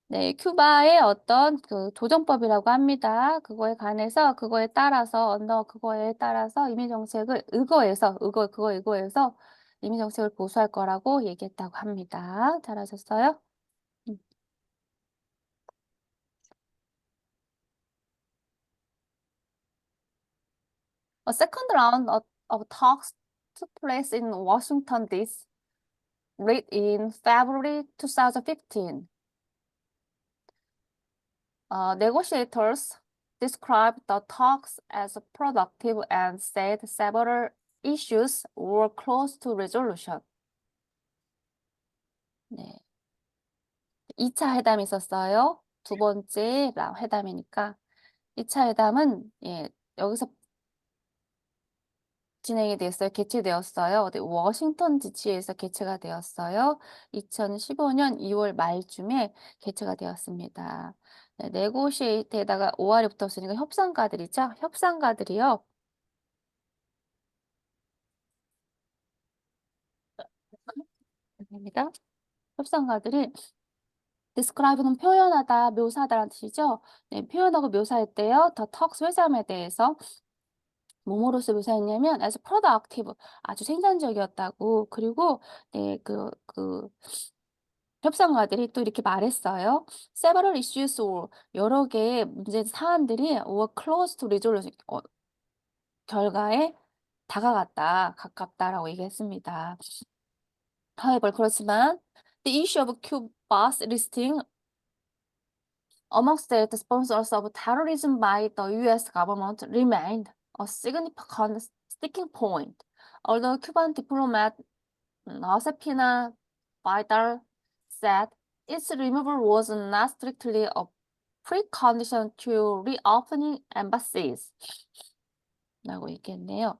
네, 큐바의 어떤 그 조정법이라고 합니다. 그거에 관해서 그거에 따라서 그거에 따라서 이민 정책을 의거해서 이민 정책을 보수할 거라고 얘기했다고 합니다. 잘하셨어요? A second round of talks took place in Washington, D.C. late in February 2015. Negotiators described the talks as productive and said several issues were close to resolution. 네. 2차 회담이 있었어요. 두 번째 회담이니까. 2차 회담은 여기서 진행이 됐어요. 개최되었어요. 워싱턴 DC에서 개최가 되었어요. 2015년 2월 말쯤에 개최가 되었습니다. 네, 네고시에이트에다가 OR이 붙었으니까 협상가들이죠. 협상가들이요. 입니다. 협상가들이 describe는 표현하다, 묘사하다라는 뜻이죠. 네, 표현하고 묘사했대요. The talks 회담에 대해서 뭐뭐로서 묘사했냐면 as productive, 아주 생산적이었다고. 그리고 네, 협상가들이 또 이렇게 말했어요. Several issues or 여러 개의 문제 사안들이 were close to resolution, 결과에 다가갔다, 가깝다라고 얘기했습니다. However, 그렇지만 the issue of Cuba's listing among state sponsors of terrorism by the U.S. government remained a significant sticking point. Although Cuban diplomat Josefina Vidal said its removal was not strictly a precondition to reopening embassies. 라고 얘기했네요.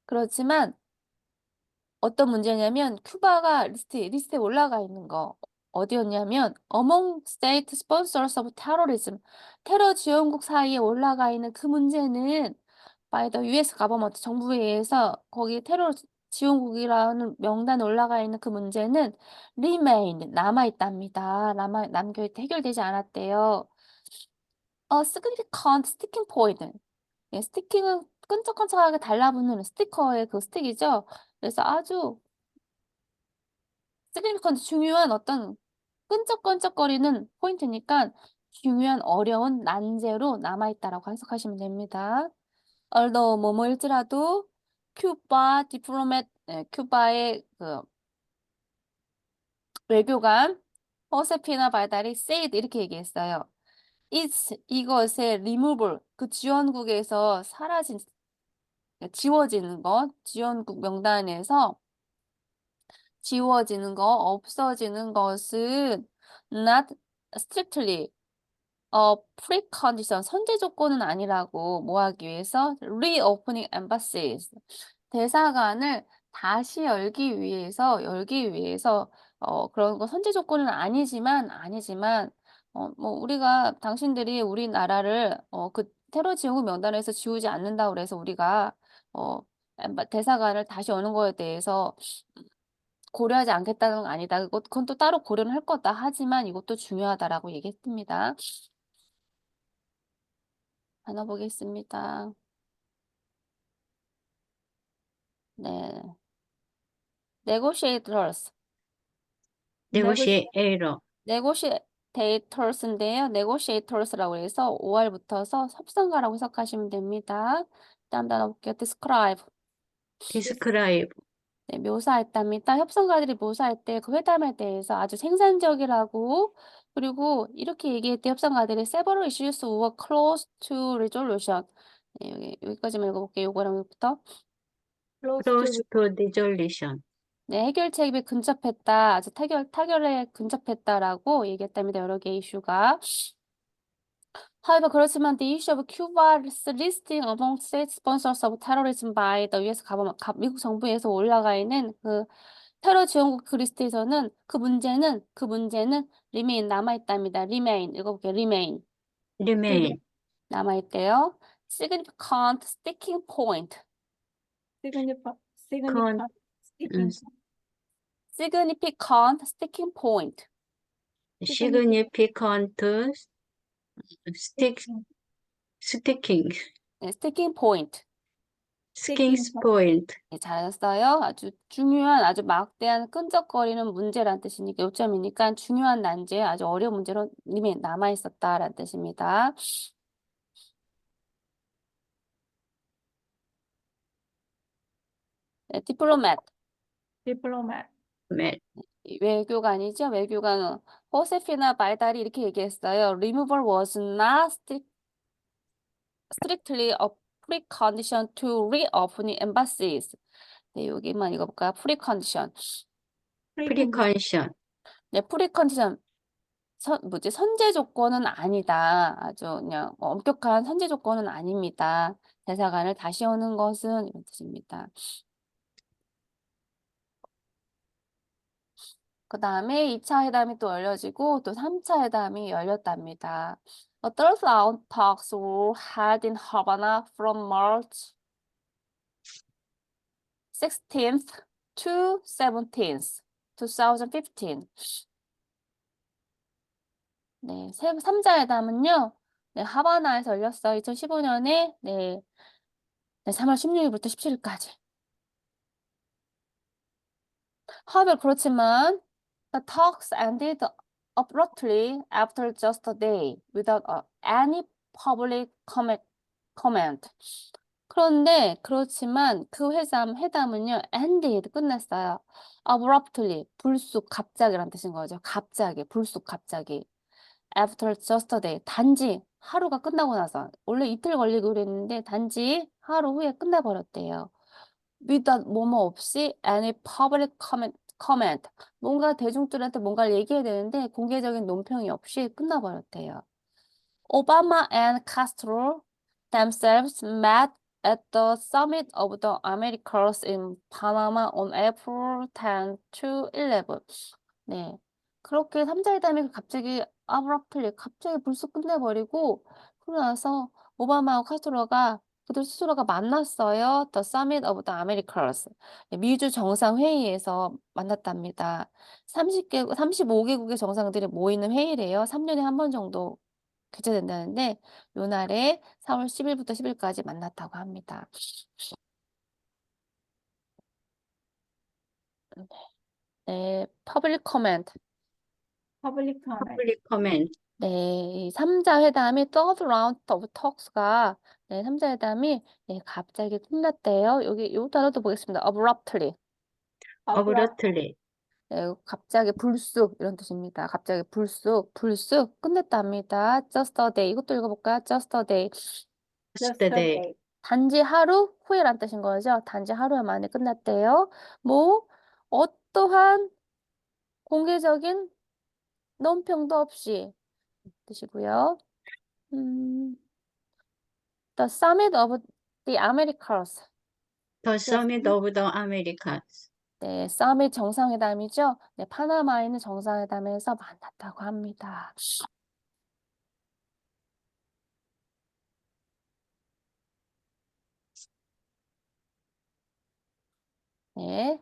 그렇지만 어떤 문제냐면 큐바가 리스트에 올라가 있는 거 어디였냐면 among state sponsors of terrorism, 테러 지원국 사이에 올라가 있는 그 문제는 by the US government, 정부에 의해서 거기 테러 지원국이라는 명단에 올라가 있는 그 문제는 remain, 남아있답니다. 남겨있다, 해결되지 않았대요. A significant sticking point. 예, 스티킹은 끈적끈적하게 달라붙는 스티커의 그 스틱이죠. 그래서 아주 significant, 중요한 어떤 끈적끈적거리는 포인트니까 중요한 어려운 난제로 남아있다라고 해석하시면 됩니다. although 뭐뭐일지라도 큐바의 그 외교관 호세피나 발달이 said 이렇게 얘기했어요. 이것의 removal, 그 지원국에서 지워지는 것, 지원국 명단에서 지워지는 거, 없어지는 것은 not strictly precondition, 선제 조건은 아니라고 뭐 하기 위해서 reopening embassies, 대사관을 다시 열기 위해서 그런 거 선제 조건은 아니지만 뭐 우리가 당신들이 우리나라를 그 테러 지원국 명단에서 지우지 않는다고 그래서 우리가 대사관을 다시 여는 거에 대해서 고려하지 않겠다는 건 아니다. 그건 또 따로 고려는 할 거다. 하지만 이것도 중요하다라고 얘기했습니다. 하나 보겠습니다. 네. negotiators. negotiator, negotiators인데요. negotiators라고 해서 5월 붙어서 협상가라고 해석하시면 됩니다. 다음 단어 볼게요. describe. describe, 네, 묘사했답니다. 협상가들이 묘사할 때 그 회담에 대해서 아주 생산적이라고, 그리고 이렇게 얘기했대. 협상가들이 several issues were close to resolution. 네, 여기까지만 읽어볼게요. 요거랑 여기부터. close to resolution, 네, 해결책에 근접했다. 아주 타결에 근접했다라고 얘기했답니다. 여러 개 이슈가. However, 그렇지만 the issue of Cuba's listing among state sponsors of terrorism by the US government, 미국 정부에서 올라가 있는 그 테러 지원국 그 리스트에서는 그 문제는 remain, 남아있답니다. remain, 읽어볼게요. remain, remain, 남아있대요. significant sticking point, significant con, sticking significant sticking point. significant sticking, 네, sticking point. sticking point, 네, 잘하셨어요. 아주 중요한, 아주 막대한 끈적거리는 문제란 뜻이니까, 요점이니까 중요한 난제, 아주 어려운 문제로 이미 남아있었다라는 뜻입니다. 네, diplomat, diplomat. 외교관이죠. 외교관은 호세피나 발달이 이렇게 얘기했어요. Removal was not strictly a precondition to reopening embassies. 네, 여기만 읽어볼까요? precondition. precaution, 네, precondition. 선제 조건은 아니다. 아주 그냥 엄격한 선제 조건은 아닙니다. 대사관을 다시 여는 것은 이런 뜻입니다. 그 다음에 2차 회담이 또 열려지고 또 3차 회담이 열렸답니다. A third round talks were held in Havana from March 16th to 17th, 2015. 네, 3자 회담은요, 네, 하바나에서 열렸어요. 2015년에, 네, 3월 16일부터 17일까지. However, 그렇지만, the talks ended abruptly after just a day without any public comment. 그런데, 그렇지만 그 회담은요, ended, 끝났어요. abruptly, 불쑥, 갑자기란 뜻인 거죠. 갑자기, 불쑥, 갑자기. After just a day, 단지 하루가 끝나고 나서. 원래 이틀 걸리고 그랬는데, 단지 하루 후에 끝나버렸대요. without 뭐뭐 없이 any public comment. 뭔가 대중들한테 뭔가를 얘기해야 되는데 공개적인 논평이 없이 끝나버렸대요. Obama and Castro themselves met at the summit of the Americas in Panama on April 10 to 11. 네. 그렇게 삼자회담이 갑자기 abruptly 갑자기 불쑥 끝내버리고 그러고 나서 오바마하고 카스트로가 그들 스스로가 만났어요. The Summit of the Americas. 미주 정상회의에서 만났답니다. 35개국의 정상들이 모이는 회의래요. 3년에 한 번 정도 개최된다는데 요 날에 4월 10일부터 10일까지 만났다고 합니다. 네, public comment. Public comment. public comment. 네, 이 3자 회담이 third round of talks가 네, 3자 회담이 네, 갑자기 끝났대요. 여기 요 단어도 보겠습니다. abruptly. abruptly. 네, 갑자기 불쑥 이런 뜻입니다. 갑자기 불쑥 끝냈답니다. Just a day. 이것도 읽어볼까요? Just a day. just a day. 단지 하루 후에란 뜻인 거죠. 단지 하루 만에 끝났대요. 뭐 어떠한 공개적인 논평도 없이 뜻이고요. The Summit of the Americas. The Summit of the Americas. 네, 서밋 정상회담이죠. 네, 파나마에 있는 정상회담에서 만났다고 합니다. 네,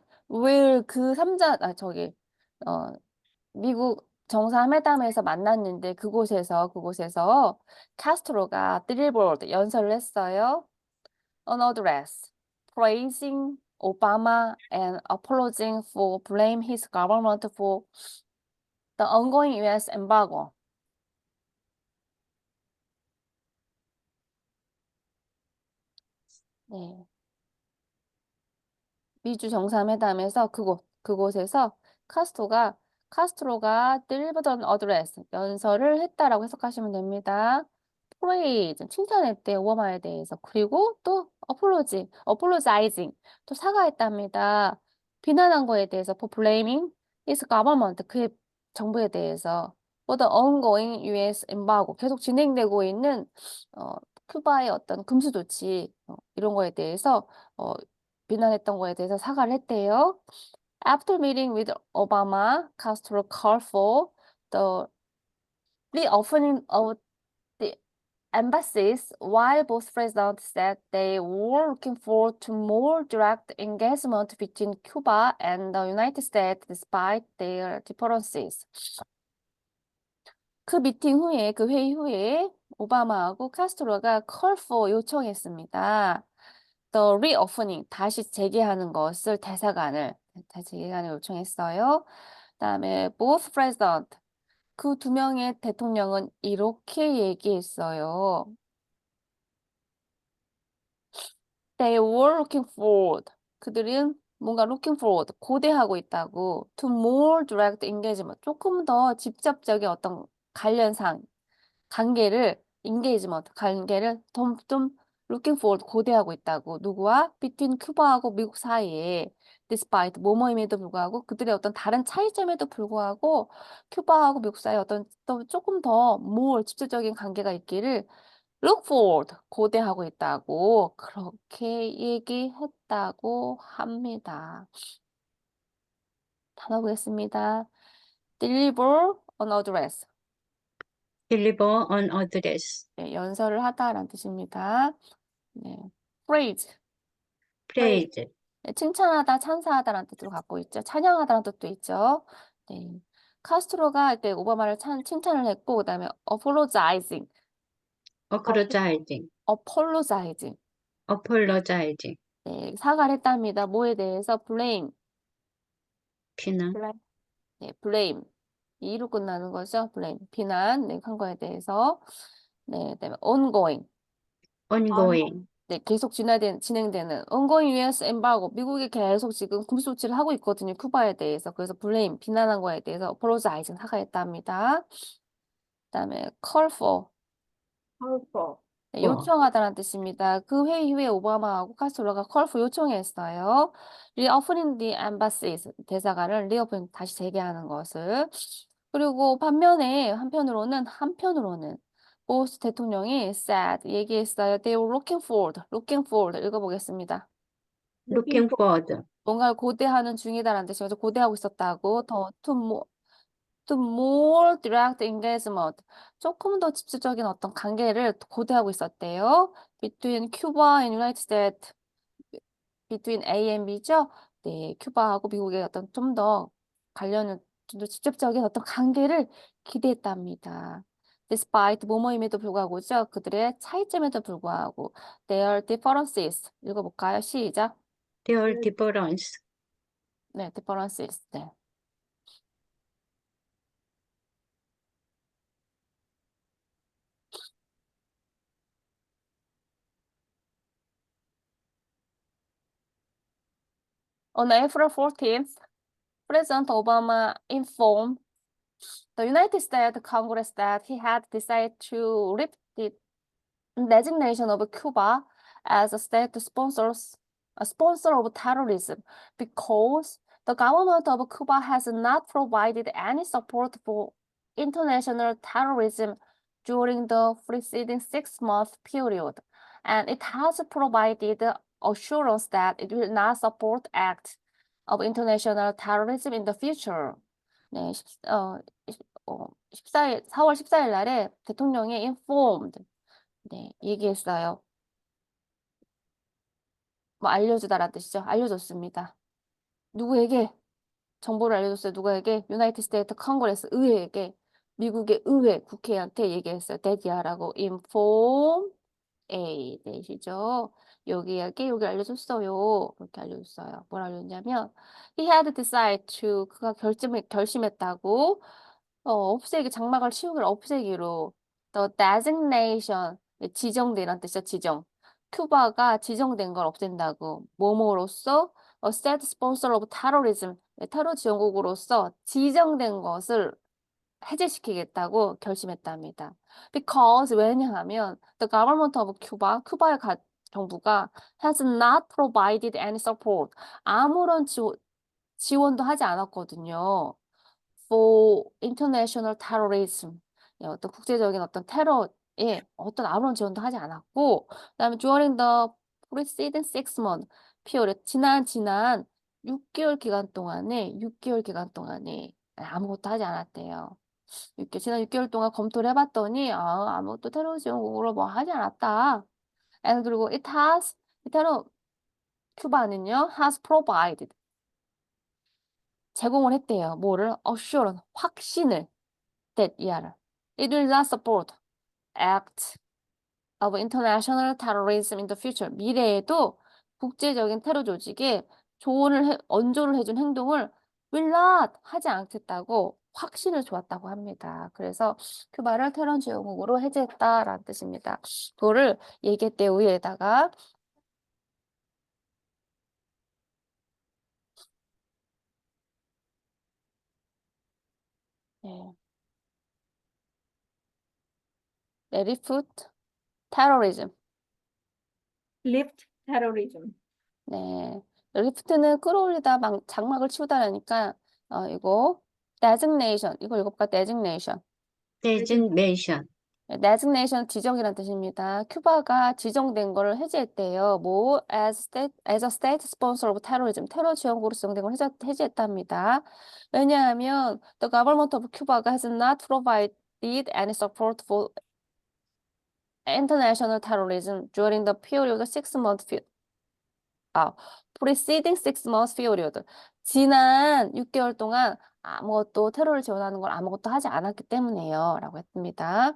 미국 정상회담에서 만났는데 그곳에서 카스트로가 드릴보드 연설을 했어요. An address praising Obama and apologizing for blame his government for the ongoing U.S. embargo. 네. 미주 정상회담에서 그곳에서 카스트로가 delivered an address, 연설을 했다라고 해석하시면 됩니다. praise, 칭찬했대, 오바마에 대해서. 그리고 또 apologizing, 또 사과했답니다. 비난한 거에 대해서 for blaming his government, 그의 정부에 대해서 for the ongoing U.S. embargo, 계속 진행되고 있는 큐바의 어떤 금수 조치 이런 거에 대해서 비난했던 거에 대해서 사과를 했대요. After meeting with Obama, Castro called for the reopening of the embassies, while both presidents said they were looking forward to more direct engagement between Cuba and the United States despite their differences. 그 회의 후에 오바마하고 카스트로가 call for 요청했습니다. The reopening, 다시 재개하는 것을 대사관을 요청했어요. 그다음에 both president, 그 두 명의 대통령은 이렇게 얘기했어요. They were looking forward. 그들은 뭔가 looking forward, 고대하고 있다고. To more direct engagement, 조금 더 직접적인 어떤 engagement, 관계를 좀 looking forward, 고대하고 있다고. 누구와? between 큐바하고 미국 사이에 despite, 뭐뭐임에도 불구하고 그들의 어떤 다른 차이점에도 불구하고 큐바하고 미국 사이에 어떤 또 조금 더 more 직접적인 관계가 있기를 look forward, 고대하고 있다고 그렇게 얘기했다고 합니다. 단어 보겠습니다. deliver an address. deliver an address. 네, 연설을 하다라는 뜻입니다. 네, praise. praise. 네, 칭찬하다, 찬사하다라는 뜻으로 갖고 있죠. 찬양하다라는 뜻도 있죠. 네. 카스트로가 이때 오바마를 칭찬을 했고, 그다음에 apologizing, apologizing, apologizing. apologizing, 네, 사과를 했답니다. 뭐에 대해서? blame, 비난, 네, blame. 이로 끝나는 거죠. blame, 비난, 네, 한 거에 대해서. 네, 그다음에 ongoing. ongoing, 네, 계속 진행되는 ongoing US embargo. 미국이 계속 지금 금수 조치를 하고 있거든요. 쿠바에 대해서. 그래서 blame, 비난한 거에 대해서 apologizing 사과했답니다. 그다음에 call for. helpful. 네, 요청하다라는 뜻입니다. 그 회의 후에 오바마하고 카스트로가 call for 요청했어요. reopening the embassies. 대사관을 reopen 다시 재개하는 것을. 그리고 한편으로는 보스 대통령이 said 얘기했어요. They were looking forward 읽어보겠습니다. looking forward, 뭔가를 고대하는 중이다라는 뜻이죠. 고대하고 있었다고. to more direct engagement. 조금 더 직접적인 어떤 관계를 고대하고 있었대요. between Cuba and United States. between A and B죠. 네, 큐바하고 미국의 어떤 좀 더 좀 더 직접적인 어떤 관계를 기대했답니다. Despite 뭐뭐임에도 불구하고죠. 그들의 차이점에도 불구하고 their differences 읽어볼까요? 시작. their difference, 네, differences. 네. On April 14th, President Obama informed the United States Congress that he had decided to lift the designation of Cuba as a a sponsor of terrorism because the government of Cuba has not provided any support for international terrorism during the preceding 6-month period, and it has provided assurance that it will not support acts of international terrorism in the future. 네, 4월 14일 날에 대통령이 informed 네, 얘기했어요. 뭐 알려주다라는 뜻이죠. 알려줬습니다. 누구에게? 정보를 알려줬어요. 누구에게? 유나이티드 스테이트 컨그레스 의회에게 미국의 의회 국회한테 얘기했어요. 대디아라고 inform A 되시죠. 여기 알려줬어요. 그렇게 알려줬어요. 뭘 알려줬냐면 he had decided to 그가 결심했다고 장막을 치우기를 없애기로 the designation 지정되는 뜻이죠. 지정. 큐바가 지정된 걸 없앤다고. 뭐뭐로서 a state sponsor of terrorism 테러 지원국으로서 지정된 것을 해제시키겠다고 결심했답니다. Because 왜냐하면 the government of Cuba 큐바의 정부가 has not provided any support 아무런 지원도 하지 않았거든요. for international terrorism. 어떤 국제적인 어떤 테러에 어떤 아무런 지원도 하지 않았고, 그다음에 during the preceding 6-month period, 지난 6개월 기간 동안에 아무것도 하지 않았대요. 지난 6개월 동안 검토를 해봤더니 아무것도 테러 지원국으로 뭐 하지 않았다. 그리고 이 테러 큐바는요 has provided 제공을 했대요. 뭐를? assurance, 확신을. that 이하를. It will not support act of international terrorism in the future. 미래에도 국제적인 테러 조직에 언조를 해준 행동을 will not 하지 않겠다고 확신을 주었다고 합니다. 그래서 큐바를 테러 지원국으로 해제했다라는 뜻입니다. 그거를 얘기했대요. 위에다가 네. refute terrorism. lift terrorism. 네. 리프트는 끌어올리다 장막을 치우다라니까 이거 designation 이거 읽어볼까? designation. designation, designation 지정이라는 뜻입니다. 큐바가 지정된 거를 해제했대요. 뭐 as a state sponsor of terrorism 테러 지원국으로 지정된 걸 해제했답니다. 왜냐하면 the government of Cuba가 has not provided any support for international terrorism during the period of 6-month preceding 6 months period. 지난 6개월 동안 아무것도 테러를 지원하는 걸 아무것도 하지 않았기 때문에요. 라고 했습니다.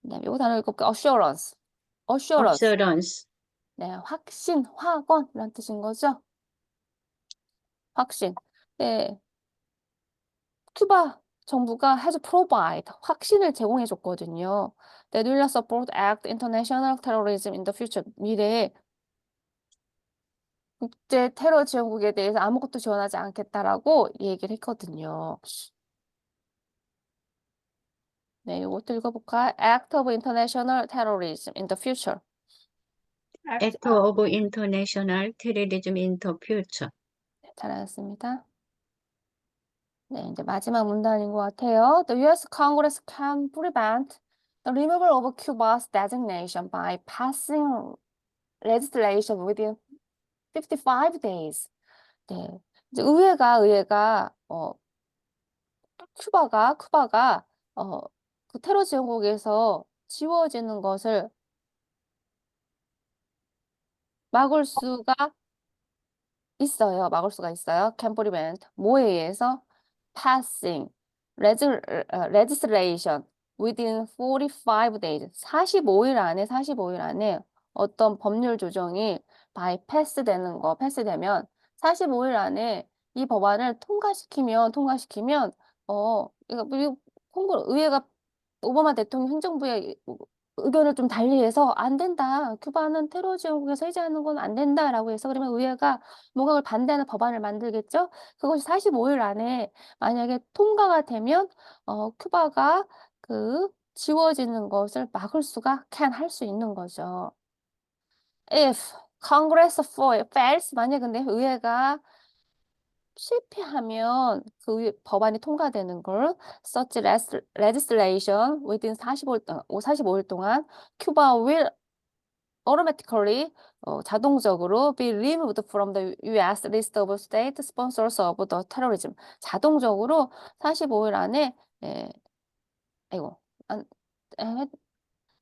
네, 이거 단어 읽어볼게요. assurance. assurance. assurance, 네, 확신, 확언 이런 뜻인 거죠. 확신. 네, 큐바 정부가 has provide 확신을 제공해 줬거든요. That will support act international terrorism in the future. 미래에 국제 테러 지원국에 대해서 아무것도 지원하지 않겠다라고 얘기를 했거든요. 네, 이것도 읽어볼까? Act of international terrorism in the future. Act act of international terrorism in the future. 네, 잘하셨습니다. 네, 이제 마지막 문단인 것 같아요. The U.S. Congress can prevent the removal of Cuba's designation by passing legislation within 55 days. 네, 이제 의회가 쿠바가 그 테러 지원국에서 지워지는 것을 막을 수가 막을 수가 있어요. Can prevent. 뭐에 의해서? Passing legislation within 45 days. 45일 안에 어떤 법률 조정이 패스되면 45일 안에 이 법안을 통과시키면 이거 의회가 오바마 대통령 행정부의 의견을 좀 달리해서 안 된다. 큐바는 테러 지원국에서 해제하는 건 안 된다라고 해서 그러면 의회가 뭔가 그걸 반대하는 법안을 만들겠죠. 그것이 45일 안에 만약에 통과가 되면 큐바가 그 지워지는 것을 막을 수가 할 수 있는 거죠. If Congress fails, 만약 근데 의회가 실패하면 그 법안이 통과되는 걸 such legislation within 45일 동안 Cuba will automatically 자동적으로 be removed from the U.S. list of state sponsors of the terrorism. 자동적으로 45일 안에 아이고 안, 에,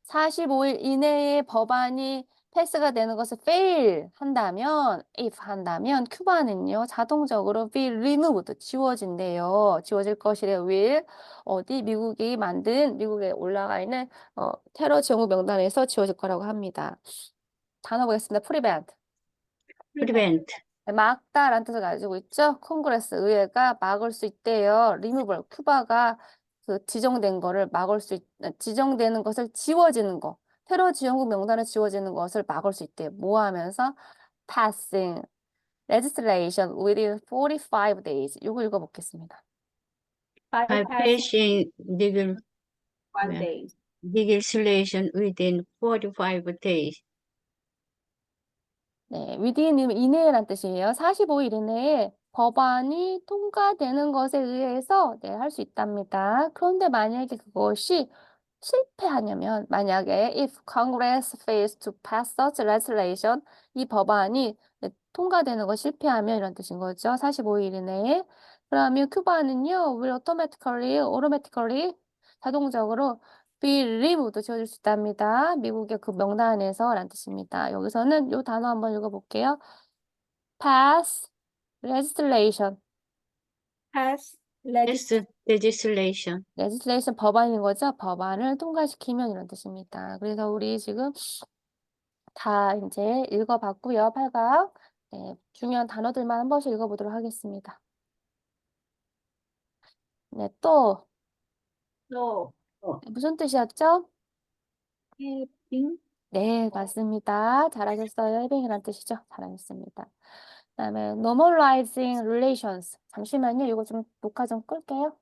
45일 이내에 법안이 패스가 되는 것을 if 한다면 큐바는요 자동적으로 be removed 지워질 것이래요. will 어디 미국에 올라가 있는 테러 지원국 명단에서 지워질 거라고 합니다. 단어 보겠습니다. prevent prevent, 막다라는 뜻을 가지고 있죠. 콩그레스 의회가 막을 수 있대요. 리무벌 큐바가 그 지정되는 것을 지워지는 거. 테러 지원국 명단에 지워지는 것을 막을 수 있대요. 뭐 하면서 passing legislation within 45 days. 이거 읽어보겠습니다. by by passing passing 1 days. legislation within 45 days. 네, within이면 이내에란 뜻이에요. 45일 이내에 법안이 통과되는 것에 의해서 할 수 있답니다. 그런데 만약에 그것이 실패하냐면 만약에 if Congress fails to pass such legislation 이 법안이 통과되는 거 실패하면 이런 뜻인 거죠. 45일 이내에. 그러면 큐바는요 will automatically 자동적으로 be removed 지워질 수 있답니다. 미국의 그 명단에서 라는 뜻입니다. 여기서는 이 단어 한번 읽어볼게요. pass legislation Pass Pass legislation. legislation 법안인 거죠. 법안을 통과시키면 이런 뜻입니다. 그래서 우리 지금 다 이제 읽어봤고요. 8강. 네, 중요한 단어들만 한 번씩 읽어보도록 하겠습니다. 네, 또 no 무슨 뜻이었죠? helping 네, 맞습니다. 잘하셨어요. 해빙이란 뜻이죠. 잘하셨습니다. 그다음에 normalizing relations. 잠시만요. 이거 좀 녹화 좀 끌게요.